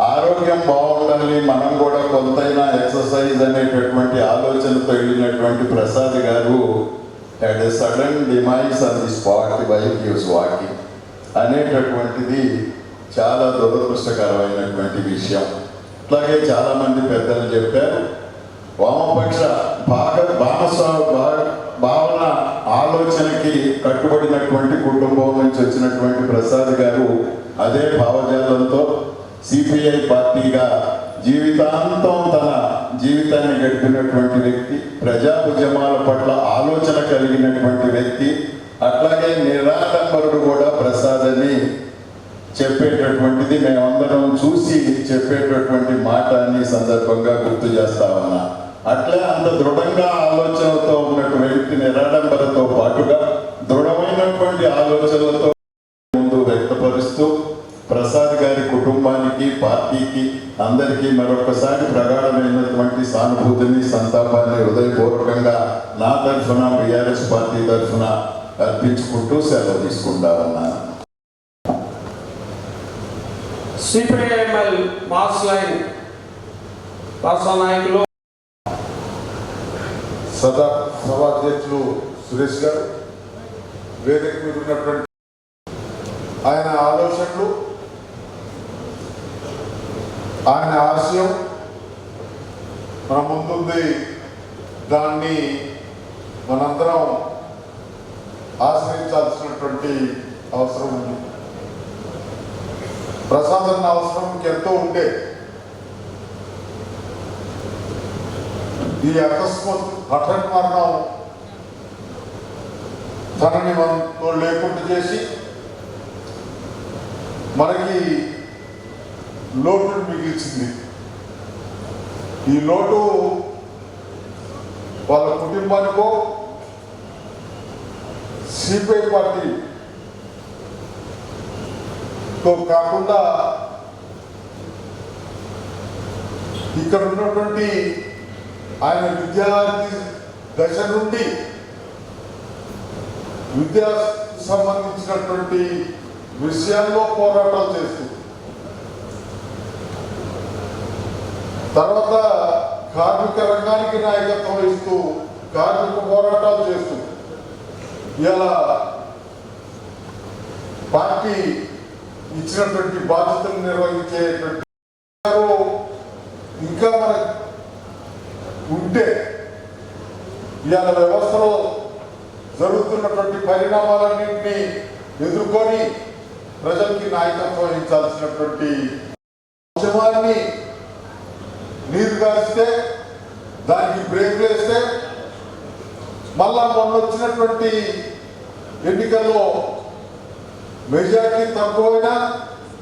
ఆరోగ్యం బాగుండాలి, మనం కూడా కొంతైనా ఎక్సర్సైజ్ అనేటటువంటి ఆలోచనతో వెళ్ళినటువంటి ప్రసాద్ గారు had a sudden demise on the spot while he was walking అనేటటువంటిది చాలా దురదృష్టకరమైనటువంటి విషయం. అట్లాగే చాలామంది పెద్దలు చెప్పారు, వామపక్ష భావన ఆలోచనకి కట్టుబడినటువంటి కుటుంబం నుంచి వచ్చినటువంటి ప్రసాద్ గారు అదే భావజాలంతో సిపిఐ పార్టీగా జీవితాంతం తన జీవితాన్ని గడిపినటువంటి వ్యక్తి, ప్రజా ఉద్యమాల పట్ల ఆలోచన కలిగినటువంటి వ్యక్తి, అట్లాగే నిరాడంబరుడు కూడా ప్రసాద్ అని చెప్పేటటువంటిది మేమందరం చూసి చెప్పేటటువంటి మాట అని సందర్భంగా గుర్తు చేస్తా ఉన్నా. అట్లే అంత దృఢంగా ఆలోచనలతో ఉన్నటువంటి నిరాడంబరతో పాటుగా దృఢమైనటువంటి ఆలోచనలతో ముందు వ్యక్తపరుస్తూ ప్రసాద్ గారి కుటుంబానికి, పార్టీకి, అందరికీ మరొకసారి ప్రగాఢమైనటువంటి సానుభూతిని, సంతాపాన్ని హృదయపూర్వకంగా నా తరఫున, బీఆర్ఎస్ పార్టీ తరఫున అర్పించుకుంటూ సెలవు తీసుకుంటా ఉన్నాను. సిపిఐఎంఎల్ మాస్ లైన్ రాష్ట్ర నాయకులు సభాధ్యక్షులు సురేష్ గారు, వేదిక మీద ఉన్నటువంటి ఆయన ఆలోచనలు, ఆయన ఆశయం మన ముందుంది. దాన్ని మనందరం ఆశ్రయించాల్సినటువంటి అవసరం ఉంది. ప్రసాద్ అన్న అవసరం ఎంతో ఉండే ఈ అకస్మాత్ హఠాత్ మరణం తనని మనతో లేకుండా చేసి మనకి లోటును మిగిల్చింది. ఈ లోటు వాళ్ళ కుటుంబానికో సిపిఐ పార్టీతో కాకుండా ఇక్కడ ఉన్నటువంటి ఆయన విద్యార్థి దశ నుండి విద్యా సంబంధించినటువంటి విషయాల్లో పోరాటాలు చేస్తూ తర్వాత కార్మిక రంగానికి నాయకత్వం వహిస్తూ కార్మిక పోరాటాలు చేస్తూ ఇలా పార్టీ ఇచ్చినటువంటి బాధ్యతలు నిర్వహించేటువంటి ఇంకా మనకు ఉంటే ఇవాళ వ్యవస్థలో జరుగుతున్నటువంటి పరిణామాలన్నింటినీ ఎదుర్కొని ప్రజలకి నాయకత్వం వహించాల్సినటువంటి ఉద్యమాన్ని నీరు కాస్తే దానికి బ్రేక్ వేస్తే మళ్ళా మొన్న వచ్చినటువంటి ఎన్నికల్లో మెజార్టీ తక్కువైనా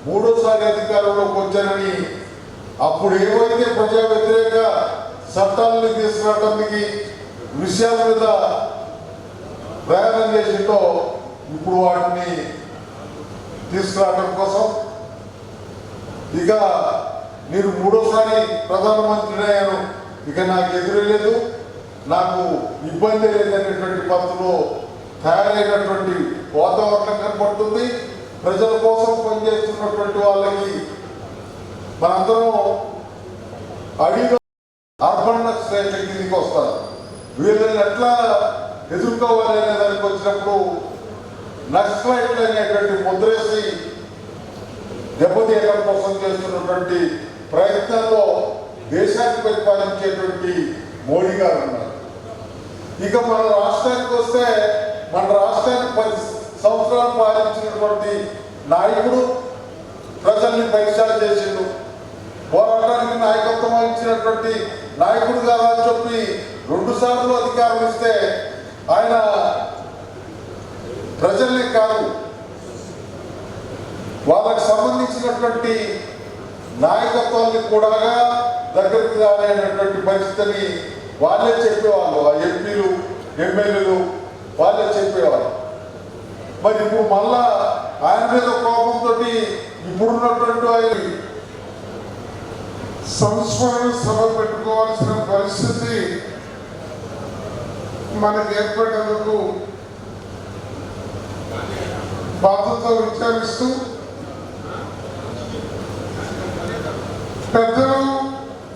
మూడోసారి అధికారంలోకి వచ్చానని అప్పుడు ఏవైతే ప్రజా వ్యతిరేక చట్టాలను తీసుకురావడానికి విషయాల మీద ప్రయాణం చేసిందో ఇప్పుడు వాటిని తీసుకురావడం కోసం ఇక నేను మూడోసారి ప్రధానమంత్రి అయ్యాను, ఇక నాకు ఎదురలేదు, నాకు ఇబ్బంది లేదనేటువంటి పద్ధతిలో తయారైనటువంటి వాతావరణం కనపడుతుంది. ప్రజల కోసం పనిచేస్తున్నటువంటి వాళ్ళకి మనందరం అడిగిన అర్బన్ నక్సలైట్ల కిందికి వస్తారు. వీళ్ళని ఎట్లా ఎదుర్కోవాలి అనే దానికి వచ్చినప్పుడు నక్సలైట్లు అనేటువంటి ముద్రేసి దెబ్బతీయడం కోసం చేస్తున్నటువంటి ప్రయత్నంలో దేశాన్ని పరిపాలించేటువంటి మోడీ గారు ఉన్నారు. ఇక మన రాష్ట్రానికి వస్తే మన రాష్ట్రానికి 10 సంవత్సరాలు పాలించినటువంటి నాయకుడు ప్రజల్ని పరీక్షలు చేసిండు, పోరాటానికి నాయకత్వం వహించినటువంటి నాయకుడు కాదా అని చెప్పి 2 సార్లు అధికారం ఇస్తే ఆయన ప్రజల్ని కాదు వాళ్ళకి సంబంధించినటువంటి నాయకత్వాన్ని కూడా దగ్గరికి రాలేనటువంటి పరిస్థితిని వాళ్ళే చెప్పేవాళ్ళు. ఆ ఎంపీలు ఎమ్మెల్యేలు వాళ్ళే చెప్పేవాళ్ళు. మరి ఇప్పుడు మళ్ళా ఆయన మీద కోపంతో ఇప్పుడున్నటువంటి ఆయన సంస్మరణ సభ పెట్టుకోవాల్సిన పరిస్థితి మనకు ఏర్పడేందుకు బాధ్యత విచారిస్తూ పెద్దలు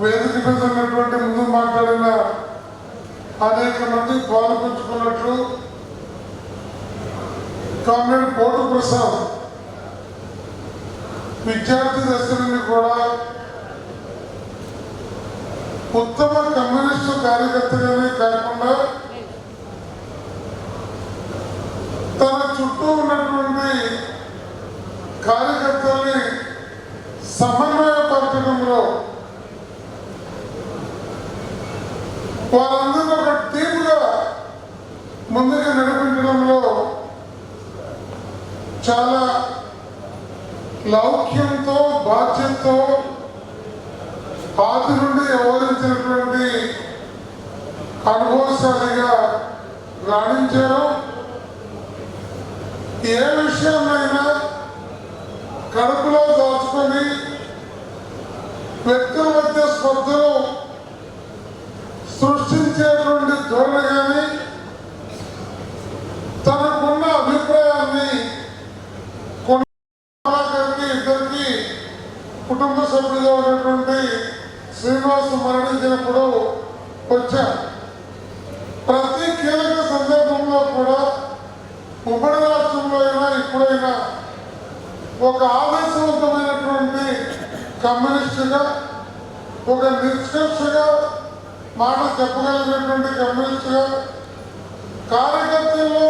వేదిక మీద ఉన్నటువంటి ముందు మాట్లాడిన అనేక మంది పాల్పంచుకున్నట్లు కామ్రేడ్ పోటు ప్రసాద్ విద్యార్థి దశ నుండి కూడా ఉత్తమ కమ్యూనిస్టు కార్యకర్తగానే కాకుండా తన చుట్టూ ఉన్నటువంటి కార్యకర్తల్ని సమన్వయపరచడంలో వారందరూ ఒక టీముగా ముందుకు నడిపించడంలో చాలా లౌక్యంతో బాధ్యతతో ఆది నుండి వ్యవహరించినటువంటి అనుభవశాలిగా రాణించారు. ఏ విషయాన్నైనా కడుపులో దాచుకొని వ్యక్తుల మధ్య స్పర్ధలు సృష్టించేటువంటి ధోరణి కానీ తనకున్న అభిప్రాయాన్ని ఇద్దరికి కుటుంబ సభ్యులుగా ఉన్నటువంటి శ్రీనివాస్ మరణించినప్పుడు వచ్చారు. ప్రతి కీలక సందర్భంలో కూడా ఉమ్మడి రాష్ట్రంలో అయినా ఇప్పుడైనా ఒక ఆదర్శవంతమైనటువంటి కమ్యూనిస్టుగా ఒక నిష్కర్షగా మాట చెప్పగలిగినటువంటి కమ్యూనిస్టుగా కార్యకర్తల్లో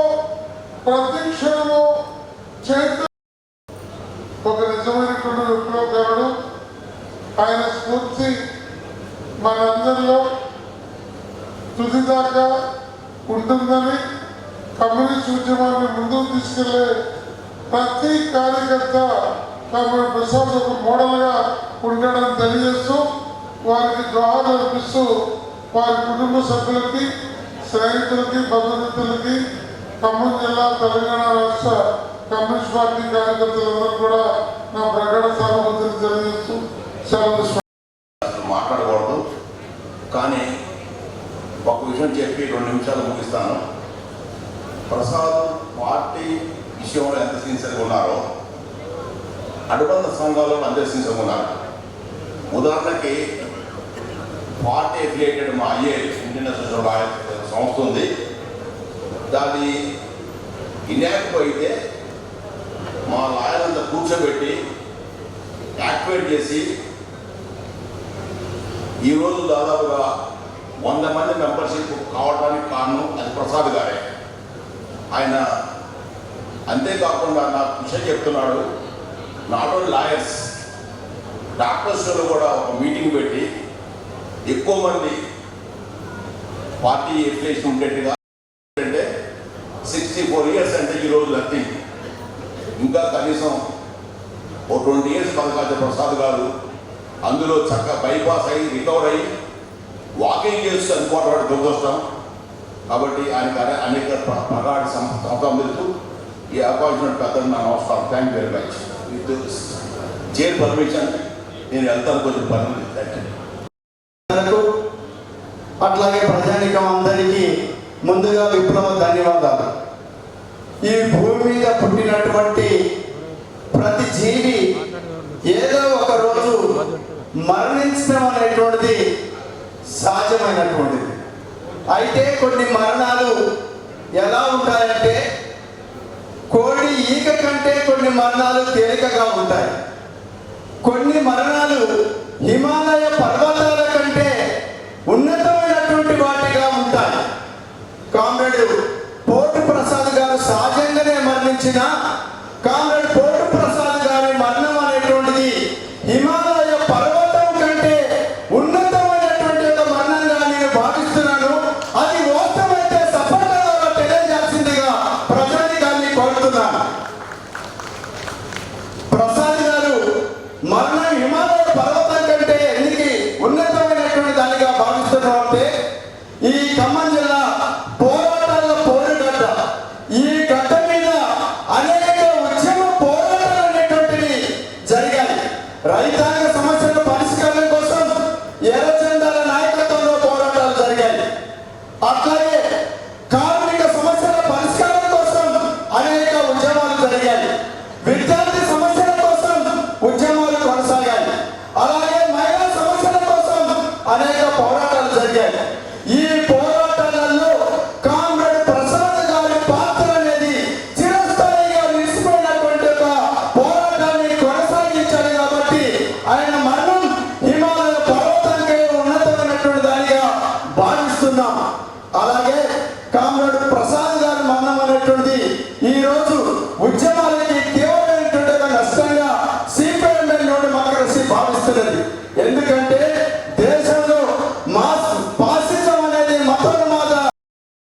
ప్రతి క్షణము చేత ఒక నిజమైనటువంటి విప్లవకారుడు. ఆయన స్ఫూర్తి మనందరిలో తుదిదాకా ఉంటుందని, కమ్యూనిస్ట్ ఉద్యమాన్ని ముందుకు తీసుకెళ్లే ప్రతి కార్యకర్త కామ్రేడ్ ప్రసాద్ ఒక మోడల్గా ఉండడం తెలియజేస్తూ వారికి జోహార్లు అర్పిస్తూ వారి కుటుంబ సభ్యులకి, స్నేహితులకి, బంధుమిత్రులకి, ఖమ్మం జిల్లా తెలంగాణ రాష్ట్ర కమ్యూనిస్ట్ పార్టీ కార్యకర్తలందరూ కూడా నా ప్రకటన సానుభూతిని తెలియజేస్తూ సెలవు. మాట్లాడకూడదు, కానీ ఒక విషయం చెప్పి 2 నిమిషాలు ముగిస్తాను. ప్రసాద్ పార్టీ విషయంలో ఎంత సిన్సియర్గా ఉన్నారో అనుబంధ సంఘాలు అంతే సిన్సియర్గా ఉన్నారు. ఉదాహరణకి పార్టీ అఫిలియేటెడ్ మా ఇండియన్ అసోసియేషన్ లాయర్ సంస్థ ఉంది. దాన్ని ఇన్యాక్టివ్ అయితే మా లాయర్ అంతా కూర్చోబెట్టి యాక్టివేట్ చేసి ఈరోజు దాదాపుగా 100 మంది మెంబర్షిప్ కావడానికి కారణం అది ప్రసాద్ గారే. ఆయన అంతేకాకుండా నాకు విషయం చెప్తున్నాడు, నాట్ ఓన్లీ లాయర్స్, డాక్టర్స్లో కూడా ఒక మీటింగ్ పెట్టి ఎక్కువ మంది పార్టీ ఎఫిలియేషన్ ఉండేట్టుగా, అంటే 64 ఇయర్స్ అంటే ఈరోజు నథింగ్. ఇంకా కనీసం ఓ 20 ఇయర్స్ బతకాల్సిన ప్రసాద్ గారు అందులో చక్కగా బైపాస్ అయ్యి రికవర్ అయ్యి వాకింగ్ చేస్తూ అనుకోవడం దురదృష్టం. కాబట్టి ఆయనకు అనేక ప్రగాఢ సంబంధిస్తూ ఈ అవకాశం పెద్దలు నా నమస్కారం. Thank you very much. With chair permission నేను వెళ్తాను, కొంచెం పర్మిషన్. Thank you. అట్లాగే ప్రజానికం అందరికీ ముందుగా విప్లవ ధన్యవాదాలు. ఈ భూమి మీద పుట్టినటువంటి ప్రతి జీవి ఏదో ఒక రోజు మరణించడం అనేటువంటిది సహజమైనటువంటిది. అయితే కొన్ని మరణాలు ఎలా ఉంటాయంటే, కోడి ఈక కంటే కొన్ని మరణాలు తేలికగా ఉంటాయి. కొన్ని మరణాలు హిమాలయ పర్వతాల కంటే ఉన్నతమైనటువంటి వాటిగా ఉంటాయి. కామ్రేడ్ పోటు ప్రసాద్ గారు సహజంగానే మరణించిన కామ్రేడ్ పోటు ప్రసాద్ గారి మరణం అనేటువంటిది హిమాలయ పర్వతం కంటే ఉన్నతమైనటువంటి ఒక మరణంగా నేను భావిస్తున్నాను. అది వాస్తవమైతే సఫలంగా తెలియజేయాల్సిందిగా ప్రజానికాన్ని కోరుతున్నాను. ప్రసాద్ గారు మరణం హిమాలయ పర్వతం కంటే ఎన్నికి ఉన్నతమైనటువంటి దానిగా భావిస్తున్నాం. అంటే ఈ ఖమ్మం జిల్లా పోరాటాల పోరుగడ్డ. ఈ గడ్డ మీద అనేక ఉద్యమ పోరాటాలు అనేటువంటివి జరిగాయి. రైతాంగ సమస్యల పరిష్కారం కోసం ఎర్రజెండాల నాయకత్వంలో పోరాటాలు జరిగాయి. అట్లాగే కార్మిక సమస్యల పరిష్కారం కోసం అనేక ఉద్యమాలు జరిగాయి. విద్యార్థి సమస్యల కోసం ఉద్యమాలు కొనసాగాయి. అలాగే మహిళా సమస్యల కోసం అనేక పోరాటాలు జరిగాయి. ఈ పోరాటాలలో కామ్రేడ్ ప్రసాద్ గారి పాత్ర అనేది చిరస్థాయిగా నిలిచిపోయినటువంటి ఒక పోరాటాన్ని కొనసాగించాడు. కాబట్టి ఆయన మరణం హిమాలయ పర్వతంకే ఉన్నతమైనటువంటి దానిగా భావిస్తున్నాం. అలాగే కామ్రేడ్ ప్రసాద్ గారి మరణం అనేటువంటిది ఈ రోజు ఉద్యమాలకి తీవ్రమైనటువంటి ఒక నష్టంగా సిపిఎంఎల్ నుండి మకరసి భావిస్తున్నది. ఎందుకంటే దేశంలో ఫాసిజం అనేది మతోన్మాద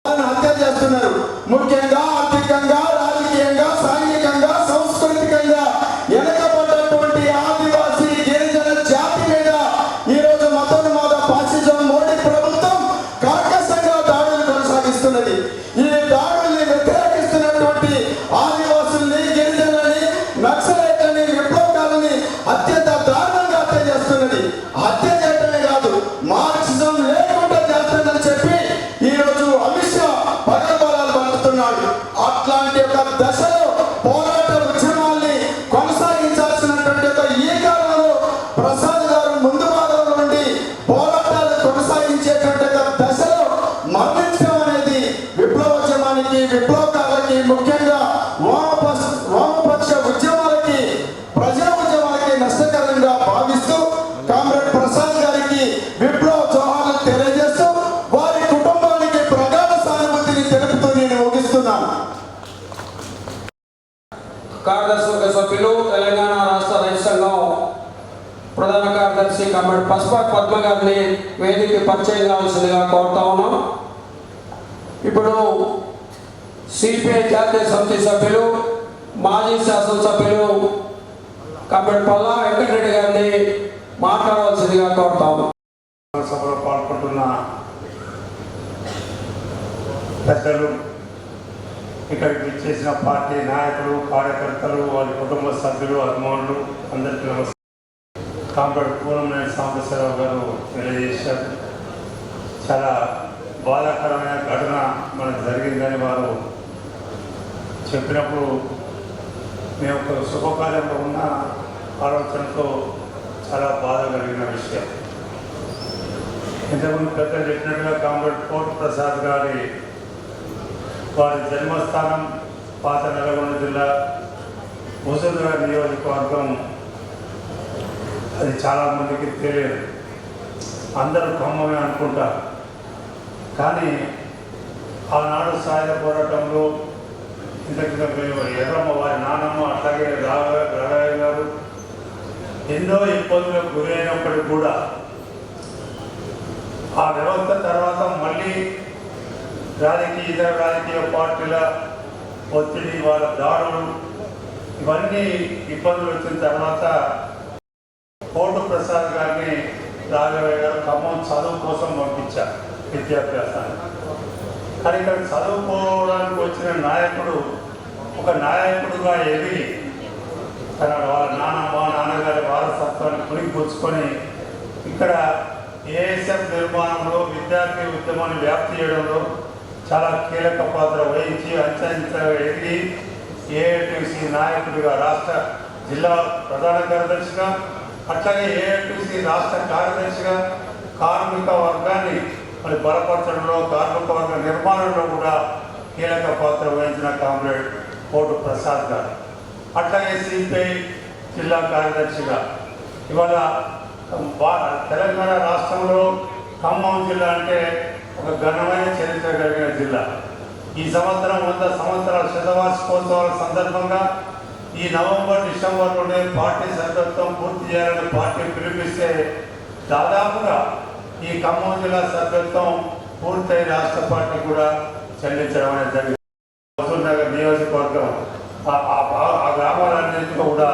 హత్య చేస్తున్నారు. ముఖ్యంగా ఆర్థికంగా, రాజకీయంగా, సాంఘికంగా, సాంస్కృతికంగా వెనకబడ్డటువంటి ఆదివాసీ గిరిజన జాతి మీద ఈరోజు మతోన్మాద ఫాసిజం మోడీ ప్రభుత్వం కర్కశంగా దాడులు కొనసాగిస్తున్నది. ఈ దాడుల్ని వ్యతిరేకిస్తున్నటువంటి ఆదివాసుల్ని, గిరిజనులని, నక్సలైట్లని, విప్లవకాలని అత్యంత దారుణంగా హత్య చేస్తున్నది. హత్య చేయటమే కాదు, మార్క్సిజం లేకుండా చేస్తుందని చెప్పి ఈరోజు అమిత్ షా పగడబలాలు పలుకుతున్నాడు. అట్లాంటి ఒక దశలో పోరాట ఉద్యమాల్ని కొనసాగించాల్సినటువంటి ఒక ఈ కాలంలో ప్రసాద్ గారు ముందు భాగంలో నుండి పోరాటాలు కొనసాగించేటువంటి ఒక దశలో మరణించడం అనేది విప్లవోద్యమానికి, విప్లవకారులకి, ముఖ్యంగా వామపక్ష ఉద్యమాలకి, ప్రజా ఉద్యమాలకి నష్టకరంగా భావిస్తూ కామ్రేడ్ ప్రసాద్ గారికి విప్లవ జోహార్లు తెలియజేస్తూ వారి కుటుంబానికి ప్రగాఢ సానుభూతిని తెలుపుతూ నేను ముగిస్తున్నాను. పద్మ గారిని వేదికకి పరిచయం కావాల్సిందిగా కోరుతా ఉన్నాం. ఇప్పుడు సిపిఐ జాతీయ సమితి సభ్యులు మాజీ శాసనసభ్యులు కమ్రేడ్ పల్లా వెంకటరెడ్డి గారిని మాట్లాడవలసిందిగా కోరుతా ఉన్నాం. సభలో పాల్గొంటున్న పెద్దలు, ఇక్కడికి చేసిన పార్టీ నాయకులు, కార్యకర్తలు, వారి కుటుంబ సభ్యులు, అభిమానులు అందరికీ నమస్కారం. కామ్రేడ్ పూర్ణమనేని సాంబశివరావు గారు తెలియజేశారు. చాలా బాధాకరమైన ఘటన మనకు జరిగిందని వారు చెప్పినప్పుడు మేము ఒక శుభకార్యంలో ఉన్న ఆలోచనతో చాలా బాధ కలిగిన విషయం. ఇంతకుముందు పెద్దలు చెప్పినట్టుగా కామ్రేడ్ కోటి ప్రసాద్ గారి వారి జన్మస్థానం పాత నల్గొండ జిల్లా హుజూర్నగర్ నియోజకవర్గం. అది చాలామందికి తెలియదు, అందరూ ఖమ్మమే అనుకుంటారు. కానీ ఆనాడు సాయుధ పోరాటంలో ఇంతకు ఎర్రమ్మ వారి నాన్నమ్మ, అట్లాగే రాఘవయ్య గారు ఎన్నో ఇబ్బందులకు గురైనప్పటికీ కూడా ఆ వ్యవస్థ తర్వాత మళ్ళీ ఇతర రాజకీయ పార్టీల ఒత్తిడి, వాళ్ళ దాడులు, ఇవన్నీ ఇబ్బందులు వచ్చిన తర్వాత కోటు ప్రసాద్ గారిని రాఘవయ్య గారు ఖమ్మం చదువు కోసం పంపించారు, విద్యాభ్యాసాన్ని. కానీ ఇక్కడ చదువుకోవడానికి వచ్చిన నాయకుడు ఒక నాయకుడుగా ఎదిగి వాళ్ళ నాన్నగారి వారసత్వాన్ని పురిగిపుచ్చుకొని ఇక్కడ ఏఎస్ఎఫ్ నిర్మాణంలో విద్యార్థి ఉద్యమాన్ని వ్యాప్తి చేయడంలో చాలా కీలక పాత్ర వహించి అంచెంచెలుగా ఎదిగి ఏఐటీసీ నాయకుడిగా, రాష్ట్ర జిల్లా ప్రధాన కార్యదర్శిగా, అట్లాగే ఏఐటీసీ రాష్ట్ర కార్యదర్శిగా కార్మిక వర్గాన్ని మరి బలపరచడంలో, కార్మిక వర్గ నిర్మాణంలో కూడా కీలక పాత్ర వహించిన కామ్రేడ్ కోటు ప్రసాద్ గారు, అట్లాగే సిపిఐ జిల్లా కార్యదర్శిగా ఇవాళ తెలంగాణ రాష్ట్రంలో ఖమ్మం జిల్లా అంటే ఒక ఘనమైన చరిత్ర కలిగిన జిల్లా. ఈ సంవత్సరం 100 సంవత్సరాల శతవార్షికోత్సవాల సందర్భంగా ఈ నవంబర్, డిసెంబర్లోనే పార్టీ సభ్యత్వం పూర్తి చేయాలని పార్టీ పిలిపిస్తే దాదాపుగా ఈ ఖమ్మం జిల్లా సభ్యత్వం పూర్తయి రాష్ట్ర పార్టీ కూడా చెల్లించడం అనేది జరిగింది. హుజూర్నగర్ నియోజకవర్గం ఆ గ్రామాలన్నింటిలో కూడా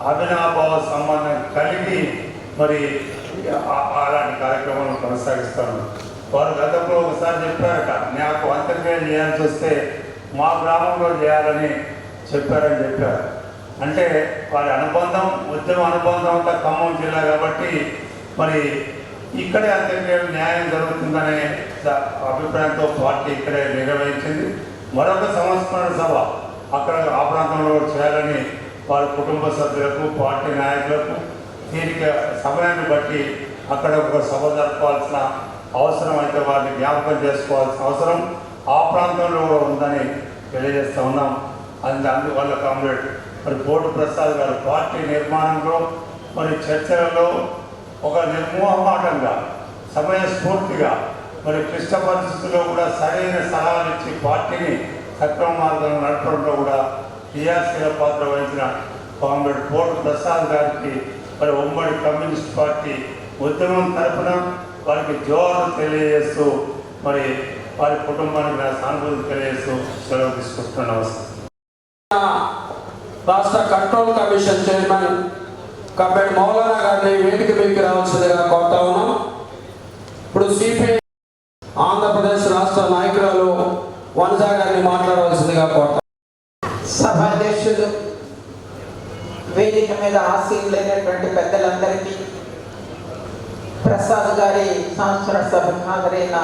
అవినాభావ సంబంధం కలిగి మరి అలాంటి కార్యక్రమాలను కొనసాగిస్తాను. వారు గతంలో ఒకసారి చెప్పారట, నాకు అంత్యక్రియ చేయాల్సి వస్తే మా గ్రామంలో చేయాలని చెప్పారు. అంటే వారి అనుబంధం, ఉద్యమ అనుబంధం అంతా ఖమ్మం జిల్లా కాబట్టి మరి ఇక్కడే అంత్యక్రియలు న్యాయం జరుగుతుందనే అభిప్రాయంతో పార్టీ ఇక్కడే నిర్వహించింది. మరొక సంస్మరణ సభ అక్కడ ఆ ప్రాంతంలో చేయాలని వారి కుటుంబ సభ్యులకు, పార్టీ నాయకులకు దీనికి సమయాన్ని బట్టి అక్కడ ఒక సభ జరపాల్సిన అవసరం అయితే వారిని జ్ఞాపకం చేసుకోవాల్సిన అవసరం ఆ ప్రాంతంలో కూడా ఉందని తెలియజేస్తూ ఉన్నాం. అందువల్ల కామ్రేడ్ మరి కోటు ప్రసాద్ గారు పార్టీ నిర్మాణంలో మరి చర్చలలో ఒక నిర్మోహమాటంగా, సమయస్ఫూర్తిగా మరి క్లిష్ట పరిస్థితుల్లో కూడా సరైన సలహాలు ఇచ్చి పార్టీని సక్రమ మార్గంలో నడపడంలో కూడా క్రియాశీల పాత్ర వహించిన కామ్రేడ్ కోటు ప్రసాద్ గారికి మరి ఉమ్మడి కమ్యూనిస్ట్ పార్టీ ఉద్యమం తరఫున వారికి జోహార్లు తెలియజేస్తూ మరి వారి కుటుంబానికి నా సానుభూతి తెలియజేస్తూ సెలవు తీసుకొస్తున్న అవసరం. రాష్ట్ర control commission chairman comrade Maulana గారిని వేదిక మీదకి రావాల్సిందిగా కోరుతా ఉన్నాం. ఇప్పుడు సిపిఐ ఆంధ్రప్రదేశ్ రాష్ట్ర నాయకురాలు వనజ గారిని మాట్లాడవలసిందిగా కోరుతాం. సభాధ్యక్షులు, వేదిక మీద ఆసీనులైనటువంటి పెద్దలందరికీ, ప్రసాద్ గారి సంవత్సర సభకు హాజరైన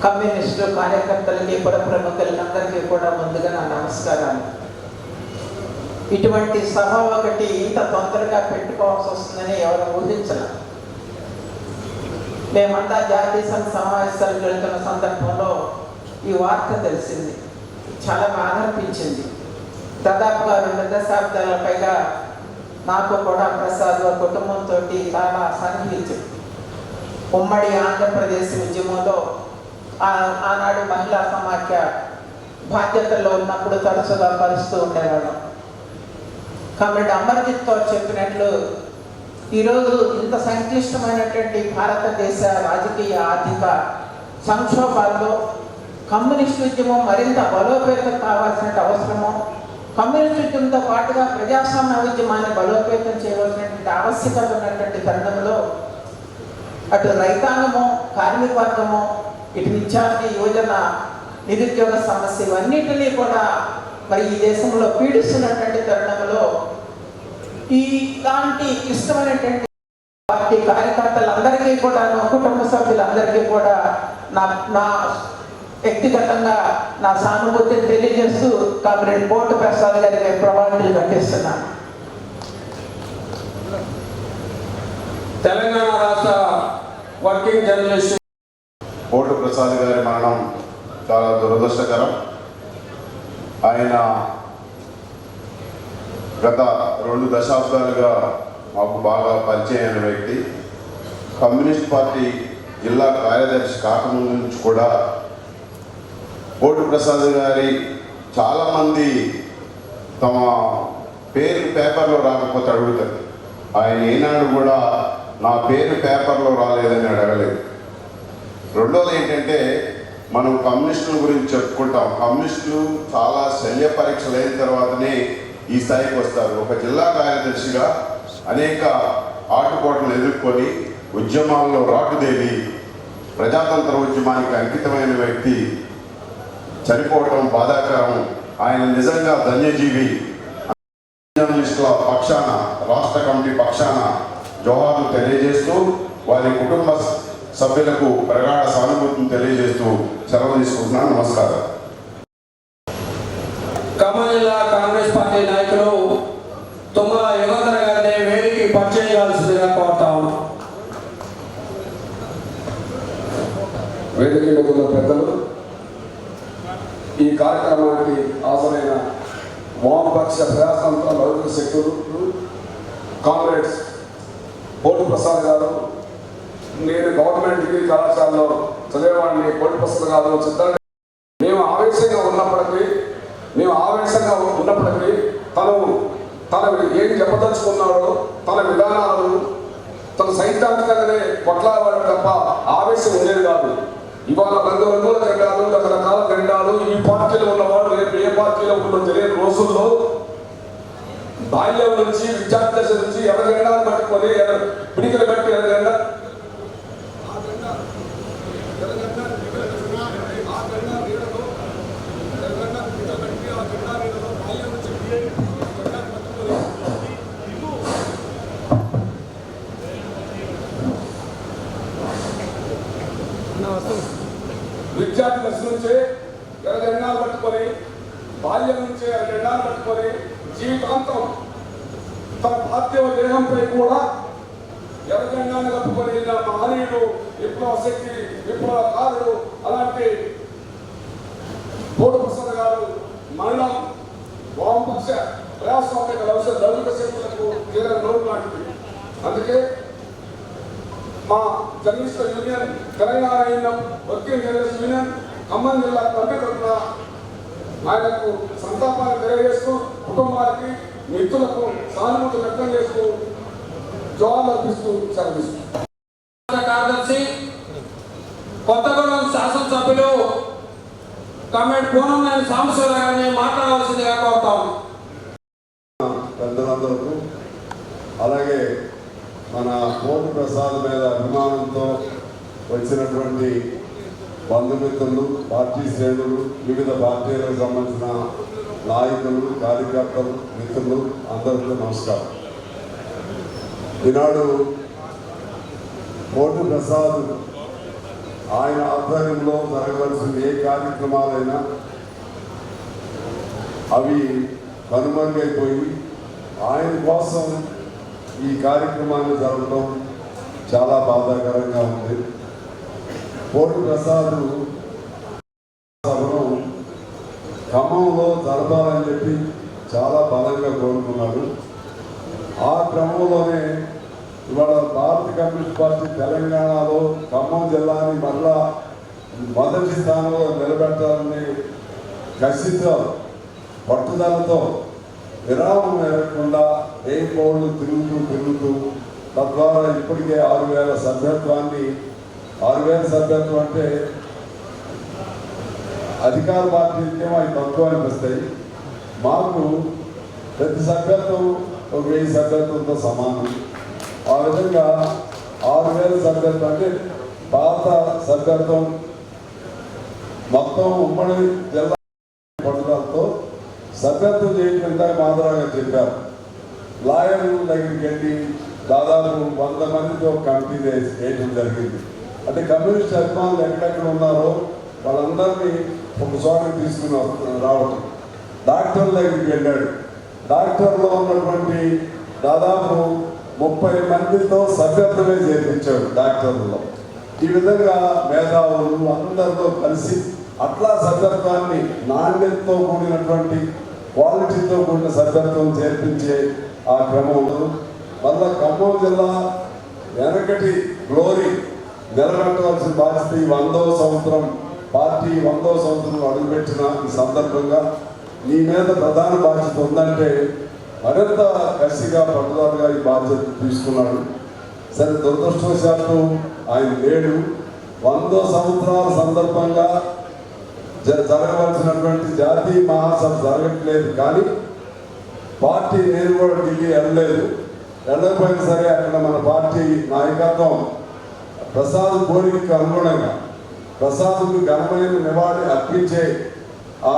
కమ్యూనిస్టు కార్యకర్తలకి, పుర ప్రముఖులందరికీ కూడా ముందుగా నా నమస్కారాలు. ఇటువంటి సభ ఒకటి ఇంత తొందరగా పెట్టుకోవాల్సి వస్తుందని ఎవరు ఊహించలేదు. మేమంతా జాతీయ సంఘ సమావేశాలకు వెళ్తున్న సందర్భంలో ఈ వార్త తెలిసింది. చాలా బాధ అనిపించింది. దాదాపుగా 2 దశాబ్దాల పైగా నాకు కూడా ప్రసాద్ కుటుంబంతో చాలా సన్నిహితం. ఉమ్మడి ఆంధ్రప్రదేశ్ ఉద్యమంలో ఆనాడు మహిళా సమాఖ్య బాధ్యతల్లో ఉన్నప్పుడు తరచుగా కలుస్తూ ఉండేవాళ్ళం. కమ్రేడ్ అమర్జిత్ గారు చెప్పినట్లు ఈరోజు ఇంత సంక్లిష్టమైనటువంటి భారతదేశ రాజకీయ ఆర్థిక సంక్షోభాల్లో కమ్యూనిస్ట్ ఉద్యమం మరింత బలోపేతం కావాల్సిన అవసరము, కమ్యూనిస్ట్ ఉద్యమంతో పాటుగా ప్రజాస్వామ్య ఉద్యమాన్ని బలోపేతం చేయవలసినటువంటి ఆవశ్యకత ఉన్నటువంటి తరుణంలో అటు రైతాంగము, కార్మిక వర్గము, ఇటు విద్యార్థి యువజన నిరుద్యోగ సమస్య ఇవన్నిటినీ కూడా మరి ఈ దేశంలో పీడిస్తున్నటువంటి తరుణంలో ఇలాంటి క్లిష్టమైనటువంటి పార్టీ కార్యకర్తలందరికీ కూడా, కుటుంబ సభ్యులందరికీ కూడా నా వ్యక్తిగతంగా నా సానుభూతిని తెలియజేస్తూ కామ్రేడ్ పోటు ప్రసాద్ గారికి ప్రమాణాలు కట్టిస్తున్నాను. తెలంగాణ రాష్ట్ర వర్కింగ్ జర్నలిస్ట్ పోటు ప్రసాద్ గారి మరణం చాలా దురదృష్టకరం. ఆయన గత 2 దశాబ్దాలుగా మాకు బాగా పరిచయమైన వ్యక్తి. కమ్యూనిస్ట్ పార్టీ జిల్లా కార్యదర్శి కాకముందు నుంచి కూడా పోటు ప్రసాద్ గారి చాలామంది తమ పేరు పేపర్లో రాకపోతే అడుగుతారు. ఆయన ఏనాడు కూడా నా పేరు పేపర్లో రాలేదని అడగలేదు. రెండోది ఏంటంటే, మనం కమ్యూనిస్టుల గురించి చెప్పుకుంటాం. కమ్యూనిస్టులు చాలా శల్య పరీక్షలు అయిన తర్వాతనే ఈ స్థాయికి వస్తారు. ఒక జిల్లా కార్యదర్శిగా అనేక ఆటుపోటలు ఎదుర్కొని ఉద్యమాల్లో రాటుదేవి ప్రజాతంత్ర ఉద్యమానికి అంకితమైన వ్యక్తి చనిపోవటం బాధాకరం. ఆయన నిజంగా ధన్యజీవి. జర్నలిస్టుల పక్షాన, రాష్ట్ర కమిటీ పక్షాన జోహార్లు తెలియజేస్తూ, వారి కుటుంబ సభ్యులకు ప్రగాఢ సానుభూతిని తెలియజేస్తూ సెలవు తీసుకుంటున్నాను. నమస్కారం. ఖమ్మం జిల్లా కాంగ్రెస్ పార్టీ నాయకులు తుమ్మల యుగంధర్ గారిని వేదికకి పరిచయించాల్సిందిగా కోరుతా ఉన్నాం. వేదిక మీద ఉన్న పెద్దలు, ఈ కార్యక్రమానికి హాజరైన వామపక్ష ప్రజాతంత్ర లౌకిక శక్తులు, కామ్రేడ్స్ పోటు ప్రసాద్ గారు, నేను గవర్నమెంట్ డిగ్రీ కళాశాలలో చదివేవాడిని. పోటు ప్రసాద్ గారు చిత్రాన్ని మేము ఆవేశంగా ఉన్నప్పటికీ తన ఏం చెప్పదలుచుకున్నాడో, తన విధానాలను తన సైద్ధాంతికంగానే కొట్లాడవాడు తప్ప ఆవేశం ఉండేది కాదు. ఇవాళ రంగురంగుల జెండాలు, రకరకాల జెండాలు, ఈ పార్టీలో ఉన్నవాడు రేపు ఏ పార్టీలో ఉందో తెలియని రోజుల్లో బాల్యం నుంచి, విద్యార్థి దశ నుంచి ఎర్రజెండాలు పట్టుకొని పిడికలు పెట్టి ఎర్రజెండా విద్యార్థి దశ నుంచే ఎర్రజెండాలు పట్టుకొని, బాల్యం నుంచే ఎర్రజెండాలు పట్టుకొని జీవితాంతం తన పార్థివ దేహంపై కూడా ఎర్రజెండాన్ని కప్పుకొని మహనీయుడు, విప్లవ శక్తి, విప్లవకారుడు అలాంటి పోటు ప్రసాద్ గారు మరణం వామపక్ష ప్రజాస్వామిక లౌకిక శక్తులకు తీరని లోటు లాంటిది. అందుకే మా జర్నలిస్టుల union, Telangana working journalist union Khammam జిల్లా కమిటీ తరఫున ఆయనకు సంతాపాన్ని తెలియజేస్తూ, కుటుంబానికి, మిత్రులకు సానుభూతి వ్యక్తం చేస్తూ జవాబు అర్పిస్తూ సెలవిస్తున్నాం. కార్యదర్శి కొత్తగూడెం శాసనసభ్యులు కామ్రేడ్ పూర్ణమనేని సాంబశివరావు గారిని మాట్లాడవలసిందిగా కోరుతాం. పెద్దలందరూ, అలాగే మన పోటు ప్రసాద్ మీద అభిమానంతో వచ్చినటువంటి బంధుమిత్రులు, పార్టీ శ్రేణులు, వివిధ పార్టీలకు సంబంధించిన నాయకులు, కార్యకర్తలు, మిత్రులు అందరికీ నమస్కారం. ఈనాడు పోటు ప్రసాద్ ఆయన ఆధ్వర్యంలో జరగవలసిన ఏ కార్యక్రమాలైనా అవి కనుమరుగైపోయి ఆయన కోసం ఈ కార్యక్రమాన్ని జరగడం చాలా బాధాకరంగా ఉంది. పోటు ప్రసాద్ సభను ఖమ్మంలో జరపాలని చెప్పి చాలా బలంగా కోరుకున్నాడు. ఆ క్రమంలోనే ఇవాళ భారత కమ్యూనిస్ట్ పార్టీ తెలంగాణలో ఖమ్మం జిల్లాని మళ్ళా మొదటి స్థానంలో నిలబెట్టాలని కసితో, పట్టుదలతో, విరామం ఎరగకుండా ఏ పౌరులు తిరుగుతూ తద్వారా ఇప్పటికే 6,000 సభ్యత్వాన్ని 6,000 సభ్యత్వం అంటే అధికార పార్టీలకేమో అవి తక్కువ అనిపిస్తాయి. మాకు ప్రతి సభ్యత్వం 1,000 సభ్యత్వంతో సమానం. ఆ విధంగా 6,000 సభ్యత్వం అంటే పాత సభ్యత్వం మొత్తం ఉమ్మడి జిల్లా పట్టుదలతో సభ్యత్వం చేయడం మాదిరిగా చెప్పారు. లాయర్ల దగ్గరికి వెళ్ళి దాదాపు 100 మందితో కమిటీ వేయడం జరిగింది. అంటే కమ్యూనిస్ట్ అభిమానులు ఎక్కడెక్కడ ఉన్నారో వాళ్ళందరినీ ఒక చోటకి తీసుకుని రావడం. డాక్టర్ల దగ్గరికి వెళ్ళాడు. డాక్టర్లో ఉన్నటువంటి దాదాపు 30 మందితో సభ్యత్వమే చేర్పించాడు డాక్టర్లలో. ఈ విధంగా మేధావులు అందరితో కలిసి అట్లా సభ్యత్వాన్ని నాణ్యతతో కూడినటువంటి క్వాలిటీతో కూడిన సభ్యత్వం చేర్పించే ఆ క్రమంలో మళ్ళా ఖమ్మం జిల్లా వెనకటి గ్లోరీ నిలబెట్టవలసిన బాధ్యత ఈ 100వ సంవత్సరం పార్టీ 100వ సంవత్సరం అడుగుపెట్టిన ఈ సందర్భంగా నీ మీద ప్రధాన బాధ్యత ఉందంటే మరింత కసిగా పట్టుదలగా ఈ బాధ్యత తీసుకున్నాడు. సరే, దురదృష్టవశాత్తు ఆయన లేడు. 100 సంవత్సరాల సందర్భంగా జరగవలసినటువంటి జాతీయ మహాసభ జరగట్లేదు. కానీ పార్టీ నేను కూడా ఢిల్లీ వెళ్ళకపోయినా సరే అక్కడ మన పార్టీ నాయకత్వం ప్రసాద్ కోరికకు అనుగుణంగా ప్రసాద్కు ఘనమైన నివాళి అర్పించే ఆ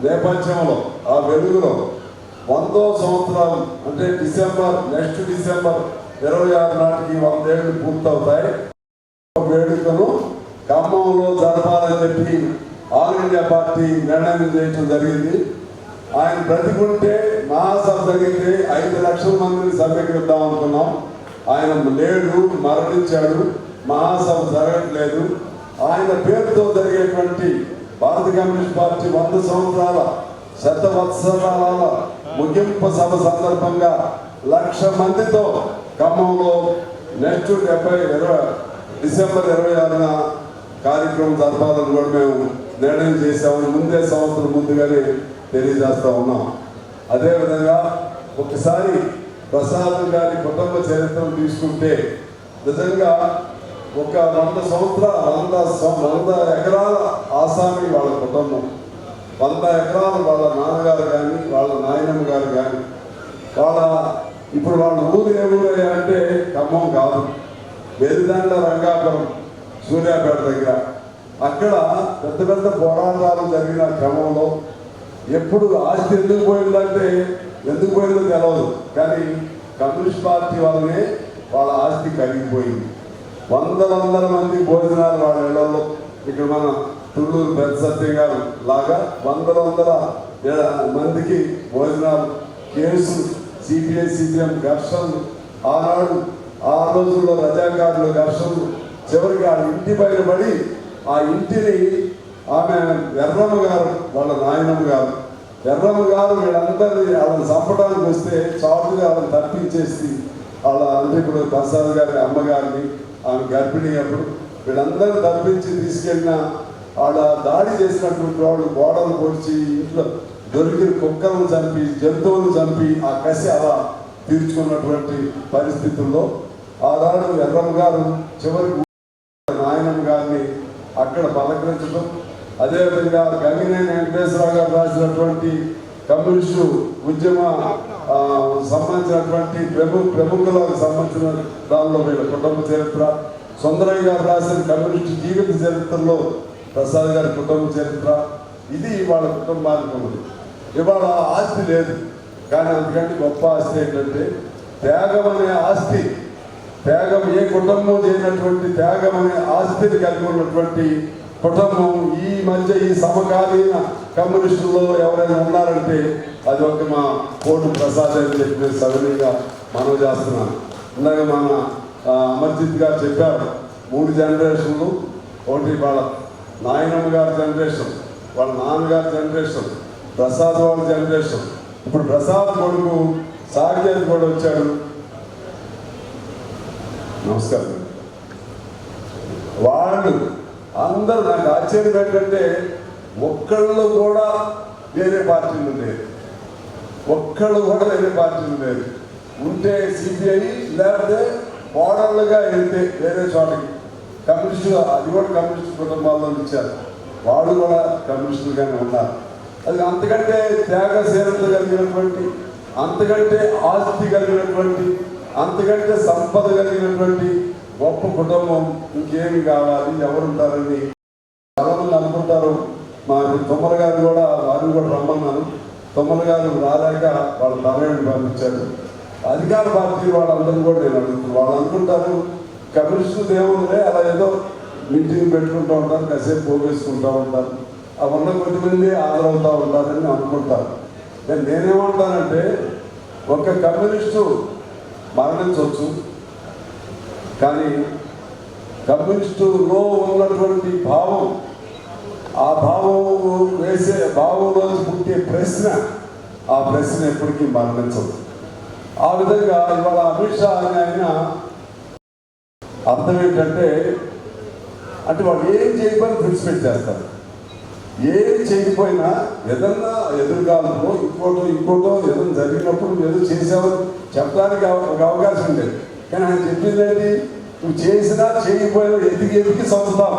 నేపథ్యంలో ఆ వెలుగులో 100వ సంవత్సరాలు అంటే నెక్స్ట్ డిసెంబర్ 26 నాటికి 100 ఏళ్ళు పూర్తవుతాయి. వేడుకను ఖమ్మంలో జరపాలని చెప్పి ఆల్ ఇండియా పార్టీ నిర్ణయం చేయడం జరిగింది. ఆయన బ్రతికుంటే మహాసభ జరిగితే 5 లక్షల మందిని సమీకరిద్దాం అనుకున్నాం. ఆయన లేడు, మరణించాడు. మహాసభ జరగట్లేదు. ఆయన పేరుతో జరిగేటువంటి భారత కమ్యూనిస్ట్ పార్టీ 100 సంవత్సరాల శతవత్సరాల ముగింపు సభ సందర్భంగా 1,00,000 మందితో ఖమ్మంలో నెక్స్ట్ డిసెంబర్ 26న కార్యక్రమం జరపాలని కూడా మేము నిర్ణయం చేశామని ముందే సంవత్సరం ముందుగానే తెలియజేస్తా ఉన్నాం. అదేవిధంగా ఒకసారి ప్రసాద్ గారి కుటుంబ చరిత్రను తీసుకుంటే నిజంగా ఒక 100 ఎకరాల ఆసామి వాళ్ళ కుటుంబం, 100 ఎకరాలు వాళ్ళ నాన్నగారు కానీ వాళ్ళ నాయనమ్మ గారు కానీ ఇప్పుడు వాళ్ళ ఊరు ఏ ఊరయ్యా అంటే ఖమ్మం కాదు, వెలిదండ రంగాపురం సూర్యాపేట దగ్గర. అక్కడ పెద్ద పెద్ద పోరాటాలు జరిగిన క్రమంలో ఎప్పుడు ఆస్తి ఎందుకు పోయిందో తెలియదు. కానీ కమ్యూనిస్ట్ పార్టీ వల్లనే వాళ్ళ ఆస్తి కరిగిపోయింది. వందల మంది భోజనాలు వాళ్ళ ఇళ్లలో. ఇక్కడ మన తుళ్ళూరు పెద్ద సత్య గారు లాగా వందల మందికి భోజనాలు, కేసులు, సిపిఐ సిపిఎం ఘర్షణలు, ఆనాడు ఆ రోజుల్లో రజాకారులు ఘర్షణలు, చివరికి ఆ ఇంటి పైన పడి ఆ ఇంటిని ఆమె ఎర్రమ్మ గారు వాళ్ళ నాయనమ్మ గారు వీళ్ళందరినీ వాళ్ళని చంపడానికి వస్తే చాటుగా వాళ్ళని తప్పించేసి వాళ్ళ అంటే ఇప్పుడు ప్రసాద్ గారి అమ్మగారిని ఆమె గర్భిణి అప్పుడు వీళ్ళందరినీ తప్పించి తీసుకెళ్ళిన వాళ్ళ దాడి చేసినటువంటి వాళ్ళు గోడలు పొడిచి ఇంట్లో దొరికిన కుక్కలను చంపి జంతువులను చంపి ఆ కసి అలా తీర్చుకున్నటువంటి పరిస్థితుల్లో ఆనాడు ఎర్రమ్మ గారు చివరికి నాయనమ్మ గారిని అక్కడ పలకరించడం. అదేవిధంగా గంగినేని వెంకటేశ్వరరావు గారు రాసినటువంటి కమ్యూనిస్టు ఉద్యమ సంబంధించినటువంటి ప్రముఖులకు సంబంధించిన దానిలో వీళ్ళ కుటుంబ చరిత్ర, సుందరయ్య గారు రాసిన కమ్యూనిస్టు జీవిత చరిత్రలో ప్రసాద్ గారి కుటుంబ చరిత్ర, ఇది వాళ్ళ కుటుంబానికి ఉన్నది. ఇవాళ ఆస్తి లేదు, కానీ అందుకంటే గొప్ప ఆస్తి ఏంటంటే త్యాగం అనే ఆస్తి. త్యాగం ఏ కుటుంబం చేయనటువంటి త్యాగం అనే ఆస్తిని కలిగి ఉన్నటువంటి కుటుంబం ఈ మధ్య ఈ సమకాలీన కమ్యూనిస్టుల్లో ఎవరైనా ఉన్నారంటే అది ఒక మా కోటు ప్రసాద్ అని చెప్పి సవినీయంగా మనవి చేస్తున్నాను. ఇందాక మన అమర్జిత్ గారు చెప్పారు 3 జనరేషన్లు. ఒకటి వాళ్ళ నాయనమ్మ గారి జనరేషన్, వాళ్ళ నాన్నగారి జనరేషన్, ప్రసాద్ వాళ్ళ జనరేషన్. ఇప్పుడు ప్రసాద్ కొడుకు సాకేత్ కూడా వచ్చాడు. నమస్కారం. వాళ్ళు అందరూ నాకు ఆశ్చర్యం ఏంటంటే ఒక్కళ్ళు కూడా వేరే పార్టీలు లేదు. ఉంటే సిపిఐ లేకపోతే మోడల్గా వెళ్తే వేరే చోటకి కమ్యూనిస్టులు, అది కూడా కమ్యూనిస్టు కుటుంబాల్లో ఇచ్చారు, వాళ్ళు కూడా కమ్యూనిస్టులుగానే ఉన్నారు. అది అంతకంటే త్యాగశీలత కలిగినటువంటి, అంతకంటే ఆస్తి కలిగినటువంటి, అంతకంటే సంపద కలిగినటువంటి గొప్ప కుటుంబం ఇంకేమి కావాలి, ఎవరుంటారని చాలామంది అనుకుంటారు. మా తుమ్మల గారు కూడా, వారిని కూడా రమ్మన్నాను. తుమ్మల గారు రాలేక వాళ్ళ తనయుడిని పంపించారు. అధికార పార్టీ వాళ్ళందరూ కూడా నేను అడుగుతున్నాను. వాళ్ళు అనుకుంటారు కమ్యూనిస్టులు ఏముందిలే, అలా ఏదో మీటింగ్ పెట్టుకుంటూ ఉంటారు, కాసేపు పోగేసుకుంటూ ఉంటారు, అవన్నీ కొద్దిమంది హాజరవుతూ ఉంటారని అనుకుంటారు. నేనేమంటానంటే ఒక కమ్యూనిస్టు మరణించవచ్చు, కానీ కమ్యూనిస్టులో ఉన్నటువంటి భావం, ఆ భావం వేసే భావంలో పుట్టే ప్రశ్న, ఆ ప్రశ్న ఎప్పటికీ మరణించదు. ఆ విధంగా ఇవాళ అమిత్ షా అని ఆయన అర్థం ఏంటంటే, అంటే వాళ్ళు ఏం చేయకపోయినా విడిచిపెట్టేస్తారు. ఏం చేయకపోయినా ఏదన్నా ఎదురుగాలంలో ఇంకోటో ఏదైనా జరిగినప్పుడు ఏదో చేసావని చెప్పడానికి ఒక అవకాశం ఉండేది. కానీ ఆయన చెప్పిందేంటి, నువ్వు చేసినా చేయకపోయినా ఎదిగి చంపుతాం,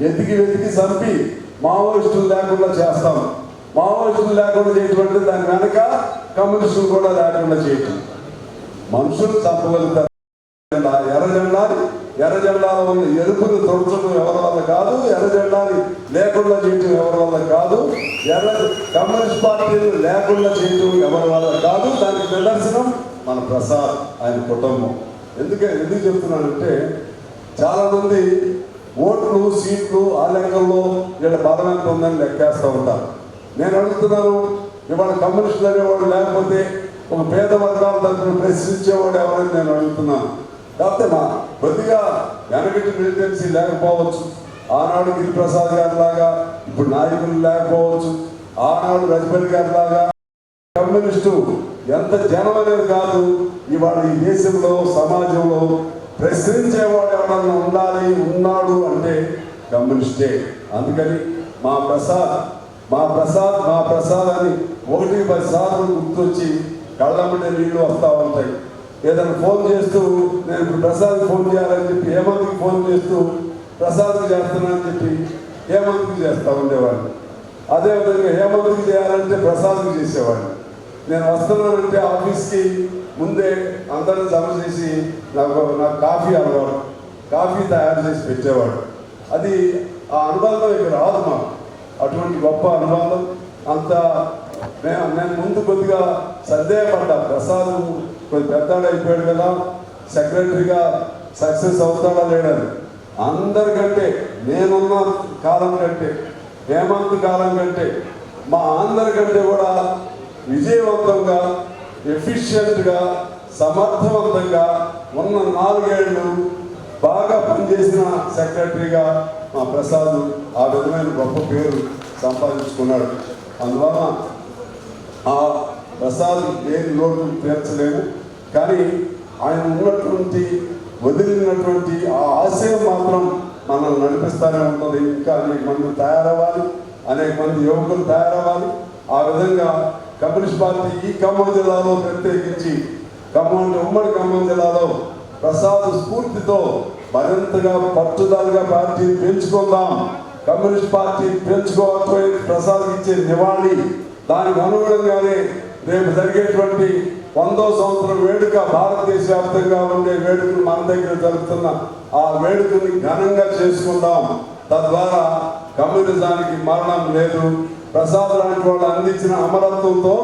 వెతికి చంపి మావోయిస్టులు లేకుండా చేస్తాం. మావోయిస్టులు లేకుండా చేయటువంటి దాని వెనక కమ్యూనిస్టులు కూడా లేకుండా చేయటం. మనుషులు చంపగలుగుతారు. ఎర్ర జెండాలో ఉన్న ఎరుపును తొడచడం ఎవరి వల్ల కాదు, ఎర్ర జెండాని లేకుండా చేయటం ఎవరి వల్ల కాదు, కమ్యూనిస్ట్ పార్టీలు లేకుండా చేయటం ఎవరి వల్ల కాదు. దానికి నిదర్శనం మన ప్రసాద్, ఆయన కుటుంబం. ఎందుకు చెప్తున్నానంటే, చాలామంది ఓట్లు సీట్లు ఆ లెక్కల్లో వీళ్ళ బలం ఎంత ఉందని లెక్కేస్తూ ఉంటారు. నేను అడుగుతున్నాను, ఇవాళ కమ్యూనిస్టులు అనేవాడు లేకపోతే ఒక పేద వర్గాల తరఫున ప్రశ్నించేవాడు ఎవరని నేను అడుగుతున్నాను. కాకపోతే మా కొద్దిగా వెనకటి మిలిటెన్సీ లేకపోవచ్చు, ఆనాడు గిరిప్రసాద్ గారి లాగా ఇప్పుడు నాయకులు లేకపోవచ్చు, ఆనాడు రజపతి గారి లాగా కమ్యూనిస్టు ఎంత జనం అనేది కాదు. ఇవాళ ఈ దేశంలో సమాజంలో ప్రశ్నించేవాడు ఎవరన్నా ఉన్నాడు అంటే కమ్యూనిస్టే. అందుకని మా ప్రసాద్ అని 1-10 సార్లు గుర్తొచ్చి కళ్ళమ్మటే నీళ్లు వస్తూ ఉంటాయి. ఏదైనా ఫోన్ చేస్తూ, నేను ఇప్పుడు ప్రసాద్కి ఫోన్ చేయాలని చెప్పి హేమంత్కి ఫోన్ చేస్తూ ప్రసాద్కి చేస్తున్నానని చెప్పి హేమంత్కి చేస్తూ ఉండేవాడిని. అదేవిధంగా హేమంత్కి చేయాలంటే ప్రసాద్కి చేసేవాడిని. నేను వస్తున్నానంటే ఆఫీస్కి ముందే అందరిని జమ చేసి నాకు కాఫీ అలవాడు, కాఫీ తయారు చేసి పెట్టేవాడు. అది ఆ అనుబంధం ఇక్కడ రాదు మాకు, అటువంటి గొప్ప అనుబంధం. అంత నేను ముందు కొద్దిగా సందేహపడ్డా, ప్రసాద్ కొద్ది పెద్దాడు అయిపోయాడు కదా, సెక్రటరీగా సక్సెస్ అవుతాడా లేడని. అందరికంటే నేనున్న కాలం కంటే, హేమంత్ కాలం కంటే, మా అందరికంటే కూడా విజయవంతంగా, ఎఫిషియెంట్గా, సమర్థవంతంగా ఉన్న 4 ఏళ్ళు బాగా పనిచేసిన సెక్రటరీగా మా ప్రసాద్ ఆ విధమైన గొప్ప పేరు సంపాదించుకున్నాడు. అందువల్ల ఆ ప్రసాద్ ఏది లోటు తీర్చలేము, కానీ ఆయన ఉన్నటువంటి వదిలినటువంటి ఆ ఆశయం మాత్రం మనల్ని నడిపిస్తూనే ఉంటుంది. ఇంకా అనేక మంది తయారవ్వాలి, అనేక మంది యువకులు తయారవ్వాలి. ఆ విధంగా కమ్యూనిస్ట్ పార్టీ ఈ ఖమ్మం జిల్లాలో ప్రత్యేకించి ఉమ్మడి ఖమ్మం జిల్లాలో ప్రసాద్ స్ఫూర్తితో మరింతగా పట్టుదలగా పార్టీని పెంచుకుందాం. కమ్యూనిస్ట్ పార్టీ పెంచుకోకపోయి ప్రసాద్ ఇచ్చే నివాళి, దానికి అనుగుణంగానే రేపు జరిగేటువంటి 100వ సంవత్సరం వేడుక, భారతదేశ వ్యాప్తంగా ఉండే వేడుకను మన దగ్గర జరుగుతున్న ఆ వేడుకని ఘనంగా చేసుకుందాం. తద్వారా కమ్యూనిజానికి మరణం లేదు. ప్రసాద్ లాంటి వాళ్ళు అందించిన అమరత్వంతో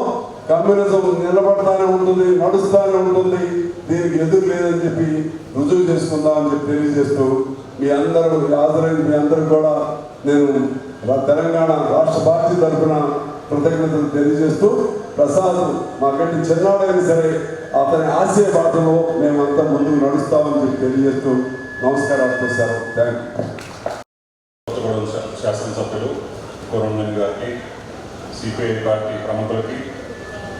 కమ్యూనిజం నిలబడతానే ఉంటుంది, నడుస్తూనే ఉంటుంది. దీనికి ఎదురు లేదని చెప్పి రుజువు చేసుకుందామని చెప్పి తెలియజేస్తూ, మీ అందరూ హాజరైన మీ అందరూ కూడా నేను తెలంగాణ రాష్ట్ర పార్టీ తరఫున కృతజ్ఞతలు తెలియజేస్తూ, ప్రసాద్ మాకంటే చిన్నాడైనా సరే అతని ఆశయ బాటలో మేమంతా ముందుకు నడుస్తామని చెప్పి తెలియజేస్తూ నమస్కారాలు చేశారు. Thank you. శాసనసభ్యులు కోరంనేని గారికి, సిపిఐ పార్టీ ప్రముఖులకి,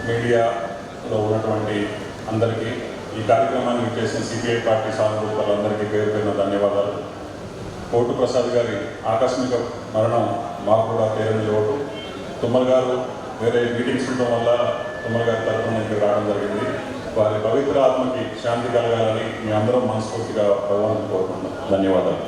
మీడియాలో ఉన్నటువంటి అందరికీ, ఈ కార్యక్రమాన్ని విచ్చేసిన సిపిఐ పార్టీ సానుభూతులందరికీ పేరు పేరున ధన్యవాదాలు. కోటు ప్రసాద్ గారి ఆకస్మిక మరణం మాకు కూడా పేరుని లోటు. తుమ్మల గారు వేరే మీటింగ్స్ ఉండడం వల్ల తుమ్మల గారి తరఫున ఇక్కడికి రావడం జరిగింది. వారి పవిత్ర ఆత్మకి శాంతి కలగాలని మీ అందరం మనస్ఫూర్తిగా భగవాన్ని కోరుకుంటున్నాం. ధన్యవాదాలు.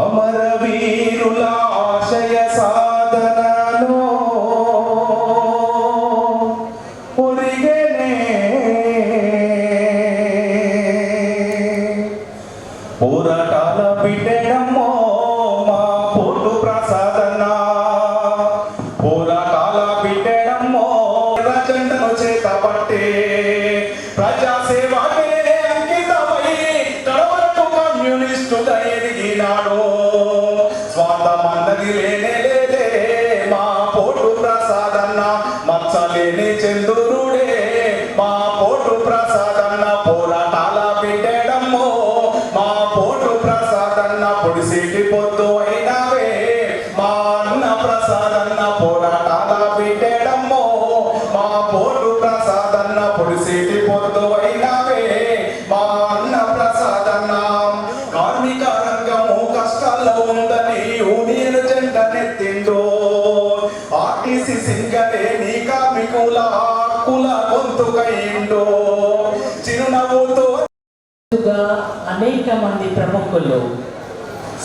అమరవీరుల ఆశయ సాధనలో ఒరిగనే పోరాటాల బిడ్డమ్మో మా పోటు ప్రసాదన్న పోరాటాల బిడ్డమ్మో జెండను చేత పట్టే ప్రజాసేవకే అంకితమై తడవరకు కమ్యూనిస్టుగా ఎదిగినాడు. స్వార్థమందరి లేనే లేదే మా పోటు ప్రసాదన్న మచ్చలేని చంద్రుడే మా పోటు ప్రసాదన్న పోరాటాల బిడ్డమ్మో మా పోటు ప్రసాదన్న పొడిసేటి పొద్దు అయినావే మా అన్న ప్రసాదన్న పోరాటాల బిడ్డమ్మో మా పోటు ప్రసాదన్న పొడిసేటి పొద్దు అయినావే మా అన్న ప్రసాదన్న కార్మిక రంగము కష్టాల్లో ఉందని యూనియన్ జెండనెత్తిందో ఆర్టీసీ సింగలే నీ కార్మికుల హక్కుల గొంతుకైందో చిరునవ్వుతో అనేక మంది ప్రముఖులు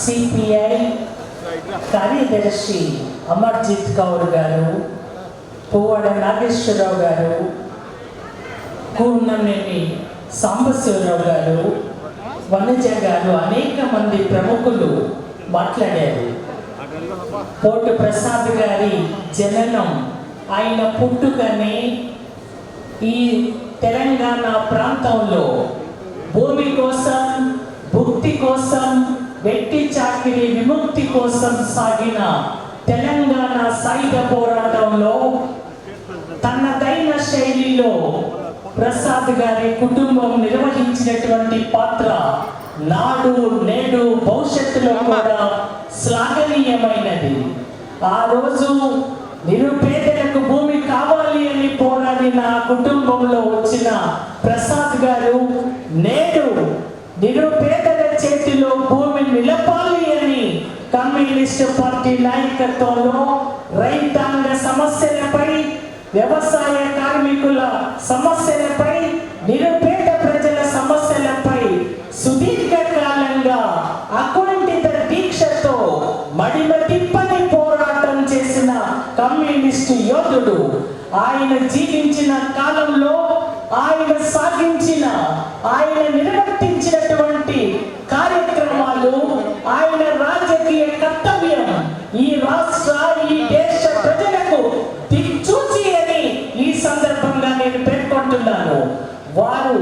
సిపిఐ కార్యదర్శి అమర్జిత్ కౌర్ గారు, పువ్వాడ నాగేశ్వరరావు గారు, కూర్ననేని సాంబశివరావు గారు, వనజ గారు అనేక మంది ప్రముఖులు మాట్లాడారు. పోటు ప్రసాద్ గారి జననం, ఆయన పుట్టుకనే ఈ తెలంగాణ ప్రాంతంలో భూమి కోసం, భుక్తి కోసం, వ్యక్తి చాకిరి విముక్తి కోసం సాగిన తెలంగాణ సాయుధ పోరాటంలో తనదైన శైలిలో ప్రసాద్ గారి కుటుంబం నిర్వహించినటువంటి పాత్ర నాడు నేడు భవిష్యత్తులో కూడా శ్లాఘనీయమైనది. ఆ రోజు నిరుపేదలకు భూమి కావాలి అని పోరాడిన కుటుంబంలో వచ్చిన ప్రసాద్ గారు నేడు నిరుపేదల చేతిలో భూమి నిలపాలి అని కమ్యూనిస్టు పార్టీ నాయకత్వంలో రైతాంగ సమస్యలపై, వ్యవసాయ కార్మికుల సమస్యలపై, నిరుపేద ప్రజల సమస్యలపై సుదీర్ఘకాలంగా అకుంఠిత దీక్షతో మడిమ తిప్పని పోరాటం చేసిన కమ్యూనిస్టు యోధుడు. ఆయన జీవించిన కాలంలో ఆయన సాగించిన, ఆయన నిర్వర్తించినటువంటి కార్యక్రమాలు, ఆయన రాజకీయ కర్తవ్యం ఈ రాష్ట్ర, ఈ దేశ ప్రజలకు దిక్చూచి అని ఈ సందర్భంగా నేను పేర్కొంటున్నాను. వారు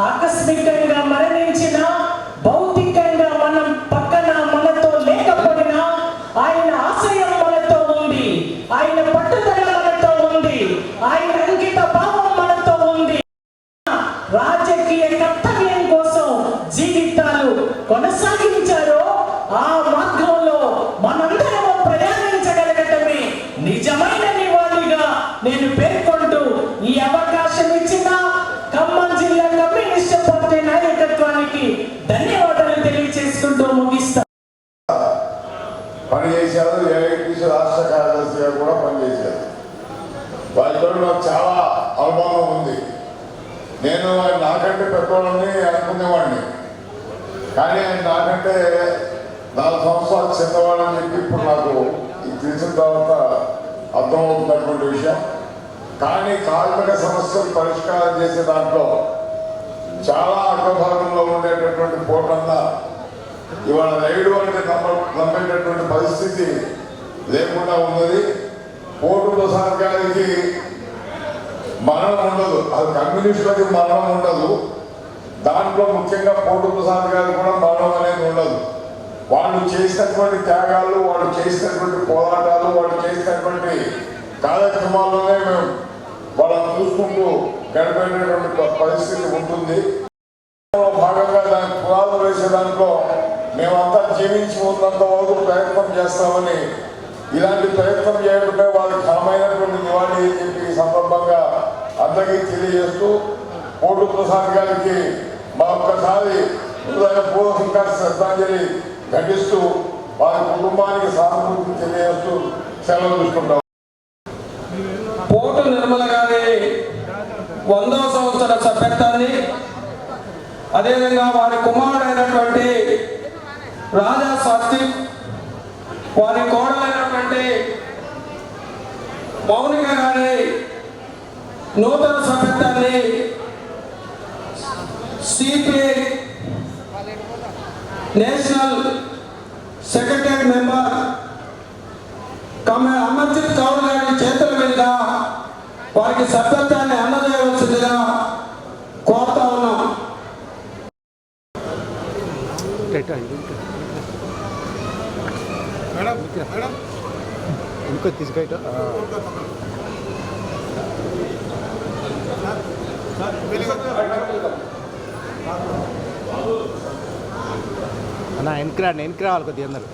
ఆకస్మికంగా మరణించిన, భౌతికంగా మనం పక్కన మనతో లేకపోయినా ఆయన ఆశయం మనతో ఉంది, ఆయన పట్టుదల మనతో ఉంది, ఆయన అంకిత భావం మనతో ఉంది. రాజకీయ కర్తవ్యం కోసం జీవితాలు కొనసాగించారో ఆ మార్గంలో మనందరం ప్రయాణించగలగటమే నిజమైన నివాళిగా నేను పేర్కొంటూ ఈ అవకాశం ఇచ్చిన ఖమ్మం జిల్లా కమ్యూనిస్టు పార్టీ నాయకత్వానికి ధన్యవాదాలు తెలియజేసుకుంటూ ముగిస్తాను. పనిచేశారు. ఏఐటీసీ రాష్ట్ర కార్యదర్శిగా కూడా పనిచేశారు. వారితో నాకు చాలా అనుభవం ఉంది. నేను ఆయన నాకంటే పెద్దవాళ్ళని అనుకునేవాడిని, కానీ ఆయన నాకంటే 4 సంవత్సరాలు చిన్నవాళ్ళని చెప్పి ఇప్పుడు నాకు ఇది తెలిసిన తర్వాత అర్థమవుతున్నటువంటి విషయం. కానీ కార్మిక సమస్యలు పరిష్కారం చేసే దాంట్లో చాలా అగ్రభాగంలో ఉండేటటువంటి పోటన్న ఇవాళ రైడు అంటే నమ్మేటటువంటి పరిస్థితి లేకుండా ఉన్నది. పోటు ప్రసాద్ గారికి మరణం ఉండదు, అది కమ్యూనిస్టులకి మరణం ఉండదు. దాంట్లో ముఖ్యంగా పోటు ప్రసాద్ గారికి కూడా మరణం అనేది ఉండదు. వాళ్ళు చేసినటువంటి త్యాగాలు, వాళ్ళు చేసినటువంటి పోరాటాలు, వాళ్ళు చేసినటువంటి కార్యక్రమాల్లోనే మేము వాళ్ళని చూసుకుంటూ గడిపేటటువంటి పరిస్థితి ఉంటుంది. భాగంగా దానికి పునాదులు వేసే దాంట్లో మేమంతా జీవించి ఉన్నంత వరకు ప్రయత్నం చేస్తామని, ఇలాంటి ప్రయత్నం చేయకుండా వాళ్ళకి ఘనమైనటువంటి నివాళి అని చెప్పి ఈ సందర్భంగా అందరికీ తెలియజేస్తూ, పోటు ప్రసాద్ గారికి మా ఒక్కసారి హృదయపూర్వకంగా శ్రద్ధాంజలి ఘటిస్తూ వారి కుటుంబానికి సానుభూతి తెలియజేస్తూ సెలవు తీసుకుంటాం. పోటు నిర్మల గారి 100వ సంవత్సర సభ్యత్వాన్ని, అదేవిధంగా వారి కుమారుడైనటువంటి రాజా స్వస్తిక్, వారి కోడలైనటువంటి మౌనిక గారి నూతన సభ్యత్వాన్ని CPI national secretary member Amarjit Kaur గారి చేతుల మీదుగా వారికి సభ్యత్వాన్ని అందజేయవలసిందిగా కోరుతా ఉన్నాం. ఇంకో తీసుకెళ్ళ అన్న వెనక్కి రావాలి కొద్దిగా అందరు.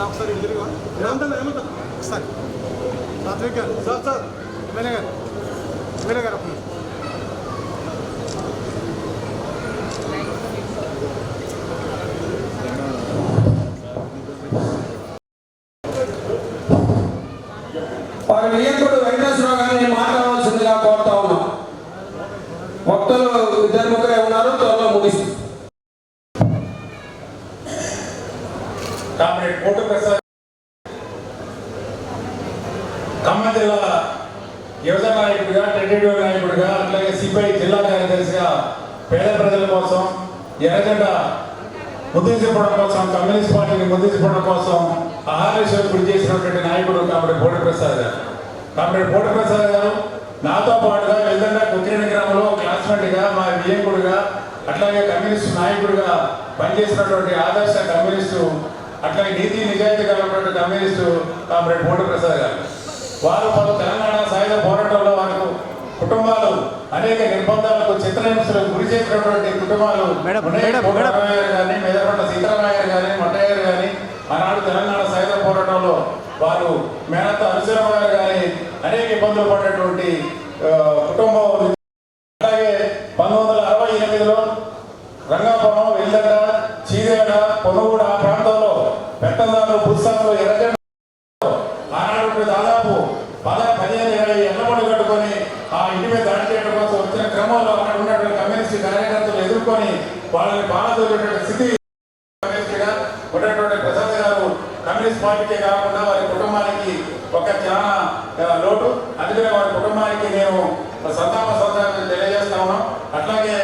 ఒకసారి ఏమంటారు ఒకసారి సాత్విక్ గారు సార్ ఎమ్మెల్యే గారు అప్పుడు వారి వియ్యంకుడు వెంకటేశ్వరరావు గారిని మాట్లాడవలసిందిగా కోరుతా ఉన్నాం. భక్తులు 2-3 ఉన్నారు, త్వరలో ముగిస్తుంది. కామ్రేడ్ పోటు ప్రసాద్ ఖమ్మం జిల్లా యువజన నాయకుడిగా, టెంటేటివ్ నాయకుడిగా, అట్లాగే సిపిఐ జిల్లా కార్యదర్శిగా పేద ప్రజల కోసం, ఎర్రజెండా ముద్దు చెప్పడం కోసం, కమ్యూనిస్ట్ పార్టీని ముద్దు చెప్పడం కోసం ఆహారేశ్వరం కృషి చేసినటువంటి నాయకుడు కామ్రేడ్ పోటు ప్రసాద్ గారు. కామ్రేడ్ పోటు ప్రసాద్ గారు నాతో పాటుగా వెల్దండ కుక్కిరేణి గ్రామంలో క్లాస్మేట్గా, మా వియ్యంకుడుగా, అట్లాగే కమ్యూనిస్టు నాయకుడిగా పనిచేసినటువంటి ఆదర్శ కమ్యూనిస్టు, అట్లాగే నీతి నిజాయితీ కలిగినటువంటి కమ్యూనిస్టు కామ్రేడ్ పోటు ప్రసాద్ గారు. వారు పలు తెలంగాణ సాయుధ పోరాటంలో వారు కుటుంబాలు అనేక నిర్బంధాలకు, చిత్రహింసలకు గురి చేసినటువంటి కుటుంబాలు కానీ, మెదపట్ల సీతారామయ్య గారు, మట్టయ్య గారు, ఆనాడు తెలంగాణ సాయుధ పోరాటంలో వారు మేనత్త అరుసరమ్మ గారు కానీ అనేక ఇబ్బందులు పడినటువంటి కుటుంబం. అలాగే 1968లో రంగాపురం, వెల్దండ, చీదేడ, పొనుగూడ ఆ ప్రాంతంలో పెత్తందారులు, పుస్తకాలు, ఎర్రజెండా ఆనాడు దాదాపు 15-20 ఎల్లబడి కట్టుకొని ఆ ఇంటి మీద దాడి చేయడం కోసం వచ్చిన క్రమంలో అక్కడ ఉన్నటువంటి కమ్యూనిస్ట్ కార్యకర్తలు ఎదుర్కొని వాళ్ళని బాధపడేటువంటి స్థితి కమ్యూనిస్ట్గా ఉన్నటువంటి ప్రసాద్ గారు కమ్యూనిస్ట్ పార్టీకే కాకుండా వారి కుటుంబానికి ఒక చాలా లోటు. అందుకనే వారి కుటుంబానికి నేను సంతాపం తెలియజేస్తా ఉన్నాం. అట్లాగే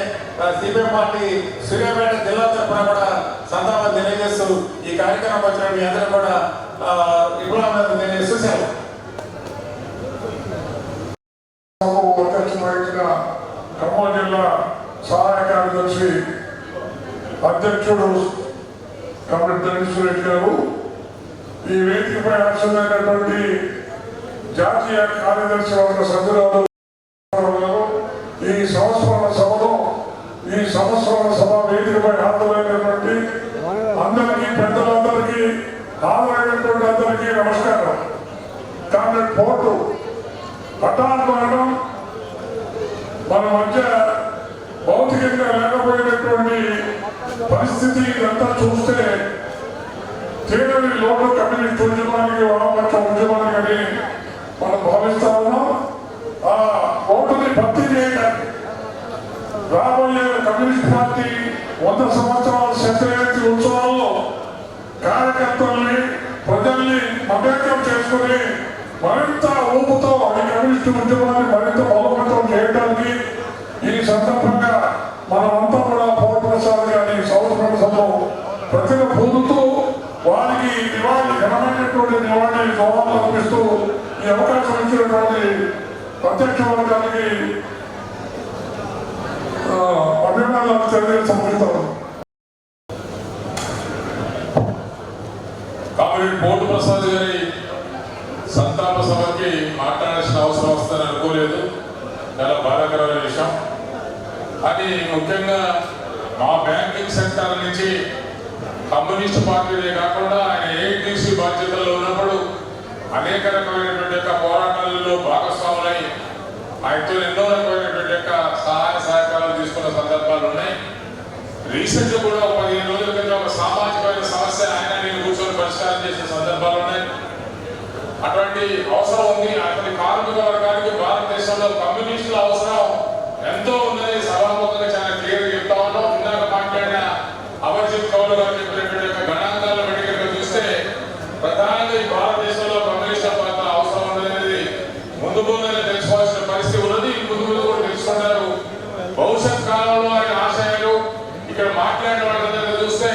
సిపిఎం పార్టీ సూర్యాపేట జిల్లా తరఫున కూడా సంతాపం తెలియజేస్తూ ఈ కార్యక్రమం వచ్చిన మీ అందరూ కూడా ఇప్పుడు నేను చూశాను. ఖమ్మం జిల్లా సహాయ కార్యదర్శి అధ్యక్షుడు కామ్రేడ్ రెడ్డి గారు, ఈ వేదికపై ఆశమైనటువంటి జాతీయ కార్యదర్శి వర్గ సభ్యురాలు ఈ సంవత్సరాల సభలో, ఈ సంవత్సరాల సభ వేదికపై హాజరైనటువంటి అందరికీ, పెద్దలందరికీ, హాజరైనటువంటి అందరికీ నమస్కారం. కామ్రేడ్ పోటు పట్టాభిమానం మన మధ్య భౌతికంగా లేకపోయినటువంటి పరిస్థితి ఇదంతా చూస్తే తీరని లోటు కమ్యూనిస్ట్ ఉద్యమానికి, వామపక్ష ఉద్యమానికి అని మనం భావిస్తా ఉన్నాం. ఆ ఓటుని భర్తీ చేయడానికి రాబోయే కమ్యూనిస్ట్ కమ్యూనిస్టు ఉద్యమాన్ని మరింత బలోపేతం చేయడానికి ఈ సందర్భంగా మనమంతా కూడా పోటు ప్రసాద్ గారి సంవత్సరంలో ప్రతిభ పొందుతూ వారికి ఘనమైనటువంటి నివాళి గౌరవం అర్పిస్తూ ఈ అవకాశం ఇచ్చినటువంటి ప్రత్యక్ష వర్గానికి అభిమానాలు తెలియజేస్తాం. కామ్రేడ్ పోటు ప్రసాద్ గారి సంతాప సభకి మాట్లాడాల్సిన అవసరం వస్తుందని అనుకోలేదు. చాలా బాధాకరమైన విషయం. అది ముఖ్యంగా మా బ్యాంకింగ్ సెక్టర్ నుంచి కమ్యూనిస్ట్ పార్టీలే కాకుండా ఆయన ఏఐటీసీ బాధ్యతల్లో ఉన్నప్పుడు అనేక రకమైనటువంటి యొక్క పోరాటాలలో భాగస్వాములై ఆయనతో ఎన్నో రకమైనటువంటి యొక్క సహాయ సహకారాలు తీసుకున్న సందర్భాలు ఉన్నాయి. రీసెంట్గా కూడా 15 రోజుల క్రితం ఒక సామాజికమైన సమస్య ఆయన నేను కూర్చొని పరిష్కారం చేసిన సందర్భాలు ఉన్నాయి. అటువంటి అవసరం ఉంది. అతని కార్మిక వర్గానికి భారతదేశంలో కమ్యూనిస్టుల అవసరం ఎంతో ఉందని సభాముఖంగా చాలా క్లియర్గా చెప్తా ఉన్నాం. ఇందాక మాట్లాడిన అమర్జిత్ కౌర్ గారు చెప్పినటువంటి యొక్క గణాంకాలను బట్టి చూస్తే ప్రధానంగా ఈ భారతదేశంలో కమ్యూనిస్టుల పాత్ర అవసరం ఉన్నది ముందు ముందునే తెలుసుకోవాల్సిన పరిస్థితి ఉన్నది. ముందు ముందు కూడా తెలుసుకున్నారు. భవిష్యత్ కాలంలో ఆయన ఆశయాలు ఇక్కడ మాట్లాడిన వాళ్ళందరినీ చూస్తే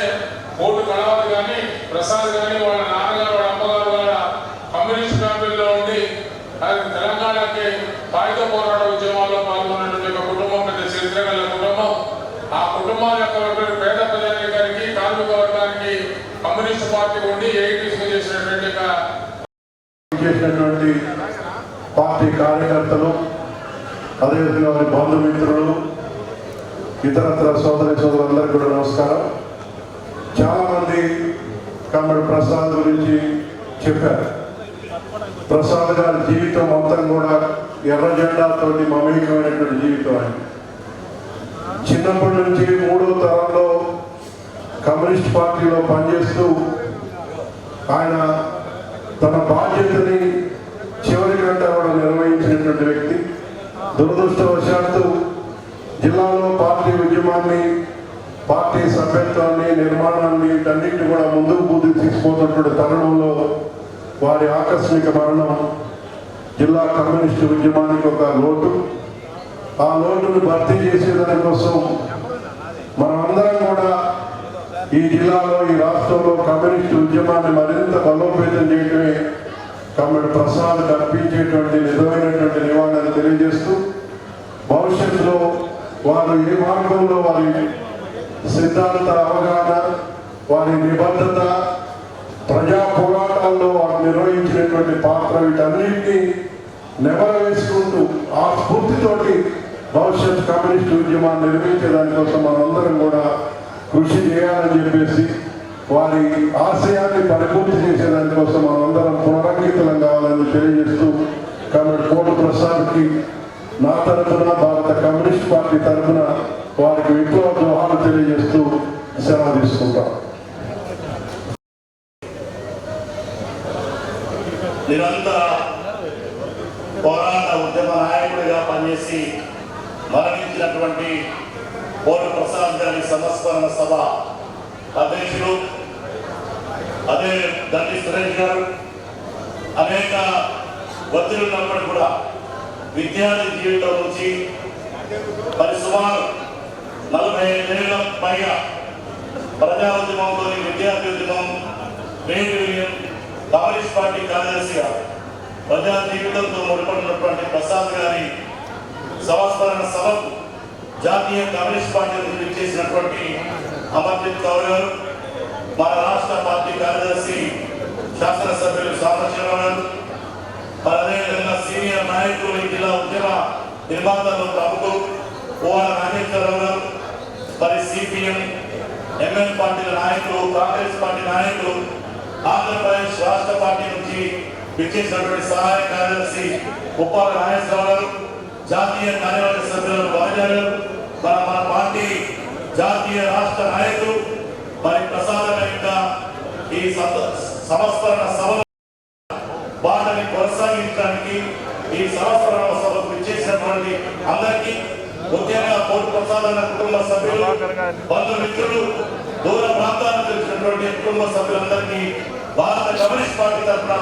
పోటు కళావతి కానీ ప్రసాద్ కానీ వాళ్ళ నాన్నగారు వాళ్ళ అమ్మగారు వాళ్ళ కమ్యూనిస్ట్ ఫ్యామిలీలో ఉండి తెలంగాణకి సాయుధ పోరాట ఉద్యమాల్లో పాల్గొన్నటువంటి ఒక కుటుంబం, పెద్ద చరిత్ర గల కుటుంబం. ఆ కుటుంబాల యొక్క పేద ప్రజానికానికి కార్మిక వర్గానికి కమ్యూనిస్ట్ పార్టీ ఉండి ఏఐటీసీ చేసినటువంటి పార్టీ కార్యకర్తలు, అదేవిధంగా వారి బంధుమిత్రులు, ఇతరత్ర సోదరులందరికీ కూడా నమస్కారం. చాలామంది కామ్రేడ్ ప్రసాద్ గురించి చెప్పారు. ప్రసాద్ గారి జీవితం మొత్తం కూడా ఎర్ర జెండాతోటి మమేకమైనటువంటి జీవితం. ఆయన చిన్నప్పటి నుంచి 3వ తరంలో కమ్యూనిస్ట్ పార్టీలో పనిచేస్తూ ఆయన తన బాధ్యతని చివరి గంట కూడా నిర్వహించినటువంటి వ్యక్తి. దురదృష్టవశాత్తు జిల్లాలో పార్టీ ఉద్యమాన్ని, పార్టీ సభ్యత్వాన్ని, నిర్మాణాన్ని వీటన్నింటినీ కూడా ముందుకు తీసుకుపోతున్నటువంటి తరుణంలో వారి ఆకస్మిక మరణం జిల్లా కమ్యూనిస్టు ఉద్యమానికి ఒక లోటు. ఆ లోటును భర్తీ చేసేదానికోసం మనమందరం కూడా ఈ జిల్లాలో, ఈ రాష్ట్రంలో కమ్యూనిస్టు ఉద్యమాన్ని మరింత బలోపేతం చేయడమే కామ్రేడ్ ప్రసాద్ కల్పించేటువంటి నిజమైనటువంటి నివాళులను తెలియజేస్తూ భవిష్యత్తులో వారు ఏ మార్గంలో వారి సిద్ధాంత అవగాహన, వారి నిబద్ధత, ప్రజా పోరాటాల్లో వారు నిర్వహించినటువంటి పాత్ర వీటన్నింటినీ నెమరవేసుకుంటూ ఆ స్ఫూర్తితోటి భవిష్యత్ కమ్యూనిస్టు ఉద్యమాన్ని నిర్వహించేదానికోసం మనందరం కూడా కృషి చేయాలని చెప్పేసి, వారి ఆశయాన్ని పరిపూర్తి చేసేదానికోసం మనందరం పునరంకితులం కావాలని తెలియజేస్తూ కామ్రేడ్ పోటు ప్రసాద్కి నా తరఫున, భారత కమ్యూనిస్ట్ పార్టీ తరఫున వారికి విప్లవ జోహాలు తెలియజేస్తూ సెలవు తీసుకుంటాం. నిరంతర పోరాట ఉద్యమ నాయకుడిగా పనిచేసి మరణించినటువంటి పోటు ప్రసాద్ గారి సంస్మరణ సభ అధ్యక్షులు, అదే దండి సురేష్ గారు, అనేక ఒత్తిడి ఉన్నప్పుడు కూడా విద్యార్థి జీవితం నుంచి మరి సుమారు 45 ఏళ్ల పైగా ప్రజా ఉద్యమంతో విద్యార్థి ఉద్యమం, ట్రేడ్ యూనియన్, కమ్యూనిస్ట్ పార్టీ కార్యదర్శిగా ప్రజా జీవితంతో ముడిపడినటువంటి ప్రసాద్ గారి సంస్మరణ సభకు జాతీయ కమ్యూనిస్ట్ పార్టీ నుంచి చేసినటువంటి అమర్జిత్ కౌర్ గారు, మన రాష్ట్ర పార్టీ కార్యదర్శి శాసనసభ్యులు సామర్థ్యరావు గారు, మరి అదేవిధంగా సీనియర్ నాయకులు, ఈ జిల్లా ఉద్యమ నిర్మాతలు ప్రముఖులు ఓఆర్ నాగేశ్వరరావు గారు, మరి సిపిఎం, ఎంఎల్ పార్టీల నాయకులు, కాంగ్రెస్ పార్టీ నాయకులు, ఆంధ్రప్రదేశ్ రాష్ట్ర పార్టీ నుంచి విచ్చేసినటువంటి సహాయ కార్యదర్శి ఉప్పాల నాగేశ్వరరావు గారు, జాతీయ కార్యవర్గ సభ్యులు బాజారు గారు, మన పార్టీ జాతీయ రాష్ట్ర నాయకులు, మరి ప్రసాదం యొక్క ఈ సంస్మరణ సభ వాటిని కొనసాగించడానికి ఈ సంస్మరణ సభకు విచ్చేసినటువంటి అందరికీ, ముఖ్యంగా పోటు ప్రసాద్ అన్న కుటుంబ సభ్యులు, బంధుమిత్రులు, దూర ప్రాంతాలకు తెలిసినటువంటి కుటుంబ సభ్యులందరికీ భారత కమ్యూనిస్ట్ పార్టీ తరఫున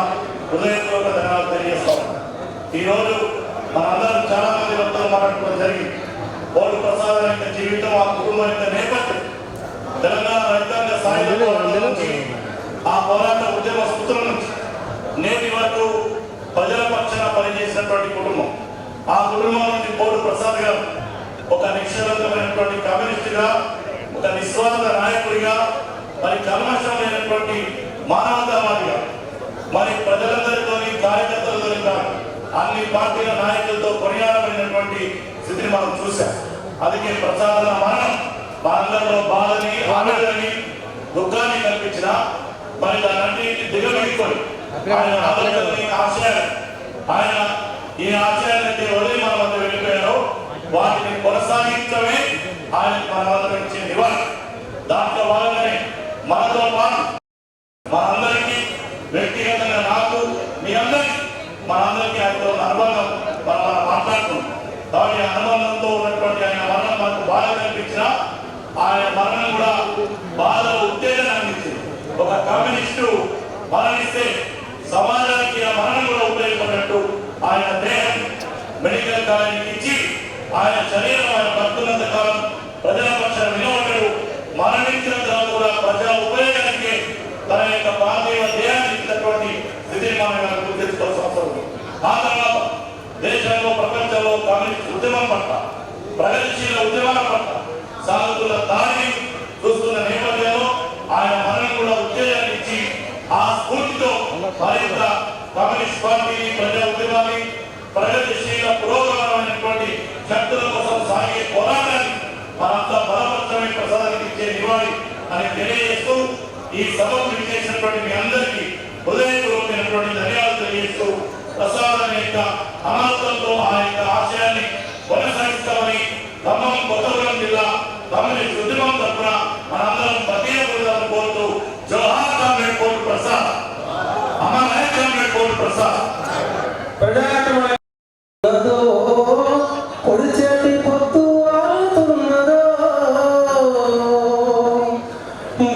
హృదయపూర్వక ధన్యవాదాలు తెలియజేస్తాం. ఈరోజు మనందరం చాలా మంది వక్తలు మాట్లాడుకోవడం జరిగింది. పోటు ప్రసాద్ యొక్క జీవితం, ఆ కుటుంబం యొక్క నేపథ్యం, తెలంగాణ రైతాంగ సాయుధ పోరాటం నుంచి, ఆ పోరాట ఉద్యమ స్ఫూర్తుల నుంచి నేటి వరకు ప్రజల పక్షాన పనిచేసినటువంటి కుటుంబం. ఆ కుటుంబం నుంచి పోటు ప్రసాద్ గారు ఒక నిశ్చలమైనటువంటి కమ్యూనిస్టుగా, ఒక నిస్వార్థ నాయకుడిగా, మరి కల్మషం లేనటువంటి మానవతావాదిగా, మరి ప్రజలందరితో కార్యకర్తలతో కాదు అన్ని పార్టీల నాయకులతో కొనియాడబడినటువంటి స్థితిని మనం చూసాం. అందుకే ప్రసాదన మరణం మనందరిలో బాధని, ఆవేదనని, దుఃఖాన్ని కల్పించిన మరి దాన్నింటినీ దిగబెట్టుకొని ఆయన ఆలోచనని, ఆశయాలు, ఆయన ఈ ఆశయాలైతే వదిలి మన వద్ద వెళ్ళిపోయారో వాటిని కొనసాగించడమే ఆయన మన వద్ద ఇచ్చే నివారణ. దాంట్లో భాగంగానే మనతో పాటు మనందరికీ వ్యక్తిగతంగా నాకు, మీ అందరికీ, మనందరికీ ఆయనతో ఉన్న అనుబంధం మనం మాట్లాడుతున్నాం. కాబట్టి అనుబంధంతో ఉన్నటువంటి ఆయన మరణం మనకు బాధ కల్పించిన, ఆయన మరణం కూడా బాధ ఉత్తేజన అందించింది. ఒక కమ్యూనిస్టు మరణిస్తే సమాజానికి ఆ మరణం కూడా ఉపయోగపడినట్టు ఆయన దేహం మెడికల్ కాలేజీకి ఇచ్చి ఆయన శరీరం ఆయన భక్తులంత కాలం ప్రజల పక్షాన నిలబడ్డాడు. మరణించిన తర్వాత కూడా ప్రజా ఉపయోగానికి తన యొక్క పార్థివ దేహాన్ని ఇచ్చినటువంటి స్థితిని మనం గుర్తించుకోవాల్సిన అవసరం ఉంది. ఆ తర్వాత దేశంలో, ప్రపంచంలో కమ్యూనిస్ట్ ఉద్యమం పట్ల, ప్రగతిశీల ఉద్యమాల పట్ల సాగుతున్న దారిని చూస్తున్న నేపథ్యంలో ఆయన మరణం కూడా ఉత్తేజాన్ని ఇచ్చి ఆ స్ఫూర్తితో మరింత కమ్యూనిస్ట్ పార్టీని, ప్రజా ఉద్యమాన్ని, ప్రగతిశీల పురోగమనమైనటువంటి శక్తుల కోసం సాగే పోరాటాన్ని మనంతా బలపరచమే ప్రసాదానికి ఇచ్చే నివాళి అని తెలియజేస్తూ ఈ సభకు విచ్చేసినటువంటి మీ అందరికీ హృదయపూర్వకమైనటువంటి ధన్యవాదాలు తెలియజేస్తూ ప్రసాదం యొక్క అనాథంతో ఆ యొక్క ఆశయాన్ని కొనసాగిస్తామని ఖమ్మం కొత్తగూడెం జిల్లా కమ్యూనిస్ట్ ఉద్యమం తరఫున మనందరం ప్రత్యేక కోరుతూ జోహార్ కామ్రేడ్ పోటు ప్రసాద్, అమర్ హై కామ్రేడ్ పోటు ప్రసాద్. పొడిచేటి పొత్తు ఆడుతున్నదో,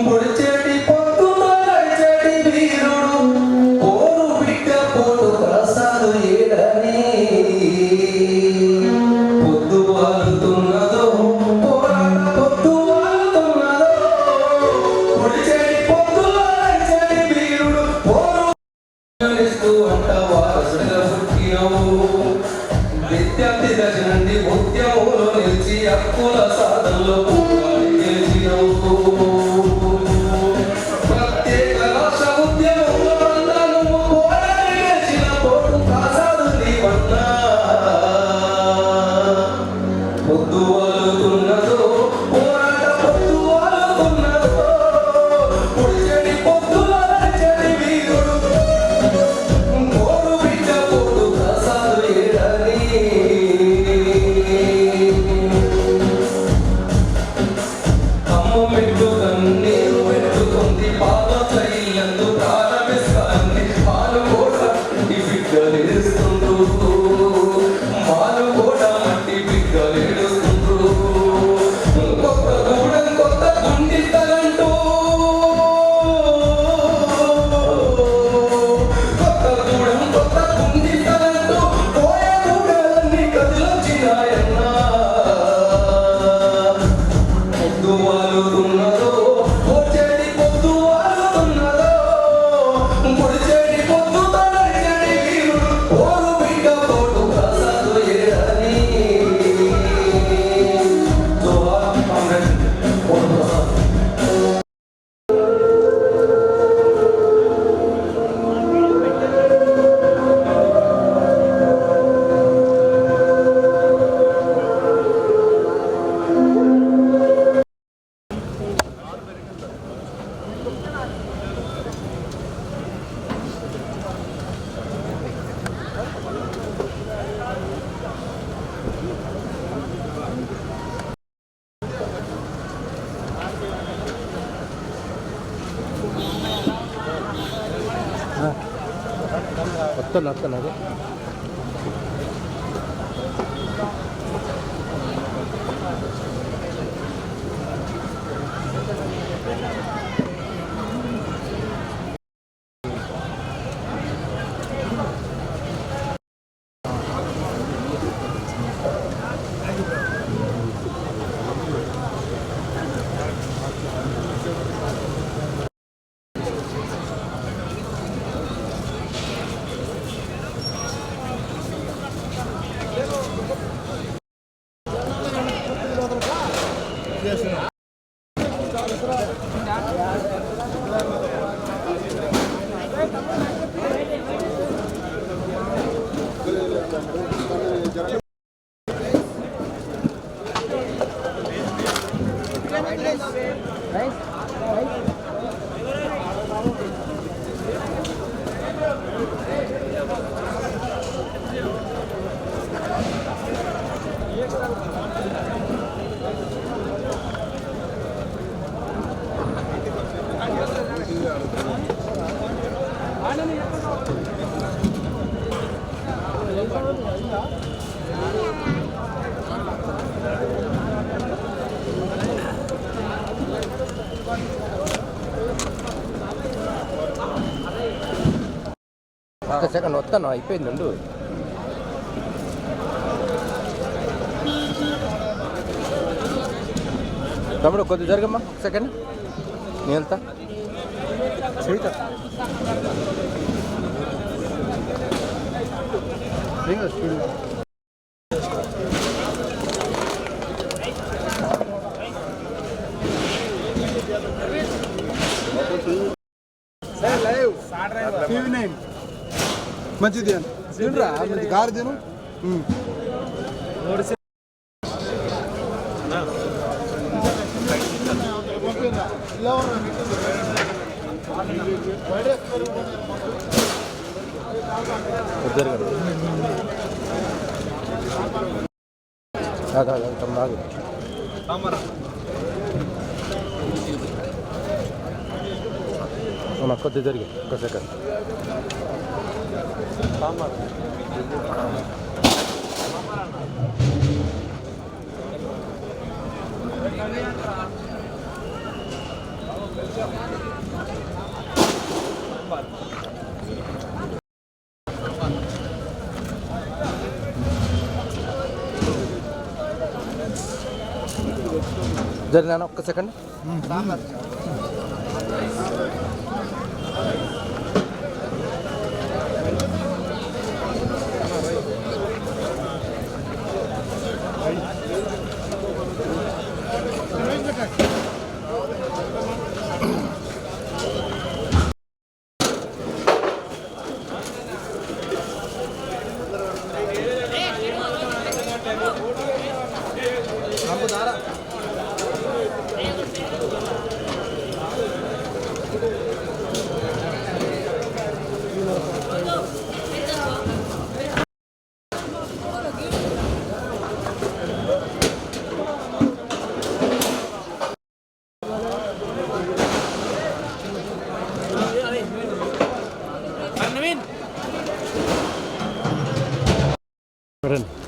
పొడిచేటి పొత్తు తొలచేటి వీరుడు పోరు బిడ్డ పోటు ప్రసాదు ఏడని పొద్దు వాలుతున్నదో, పోరాట పొద్దు వాలుతున్నదో, పొడిచేటి పొత్తు తొలచేటి వీరుడు పోరు అంట వారసుడిగా పుట్టినవు. విద్యార్థి దశ నుండి ఉద్యమంలో నిలిచి హక్కుల సాధనలో గెలిచినవు. ప్రత్యేక రాష్ట్ర ఉద్యమంలో నువ్వు పోరాడి గెలిచిన పోటు ప్రసాదు నీవన్నా. పొద్దు వాలుతున్నదో, పోరాట పొద్దు వాలుతున్నదో, పొడిచెడి పొద్దుల చెడి వీరుడు పోరు బిడ్డ పోటు ప్రసాదు ఏడని అమ్మ మెట్టు కన్నీరు పెట్టుకుంది, పాదల ఇల్లందు ప్రారంభిస్తాంది. పాలు కూడా మట్టి బిడ్డలేస్తుండ్రు, పాలు కూడా మట్టి బిడ్డలేడుస్తుండ్రు. కొత్త గూడెం కొత్త గుండితలంటూ, కొత్త గూడెం కొత్త గుండితలంటూ పోయే గూడెలన్నీ కదిలొచ్చినాయన్నా. పొద్దు వాలుతున్నదో, పొడిచేటి పొద్దు వాలుతున్నదో, పొడిచేటి పొద్దు తొలచేటి వీరుడు పోరు బిడ్డ పోటు ప్రసాదు ఏడని. జోహార్ కామ్రేడ్ పోటు ప్రసాద్. వస్తాను అదే ఒక్క సెకండ్ వస్తాను, అయిపోయింది ఉండు. తమ్ముడు కొద్దిగా జరగమ్మా, ఒక సెకండ్ నేను వెళ్తా. మంచిది తినరా, మంచి గారు తిను. కొద్దిగా జరిగి ఒక సెకండ్. జరిగినా ఒక్క సెకండ్. రండి.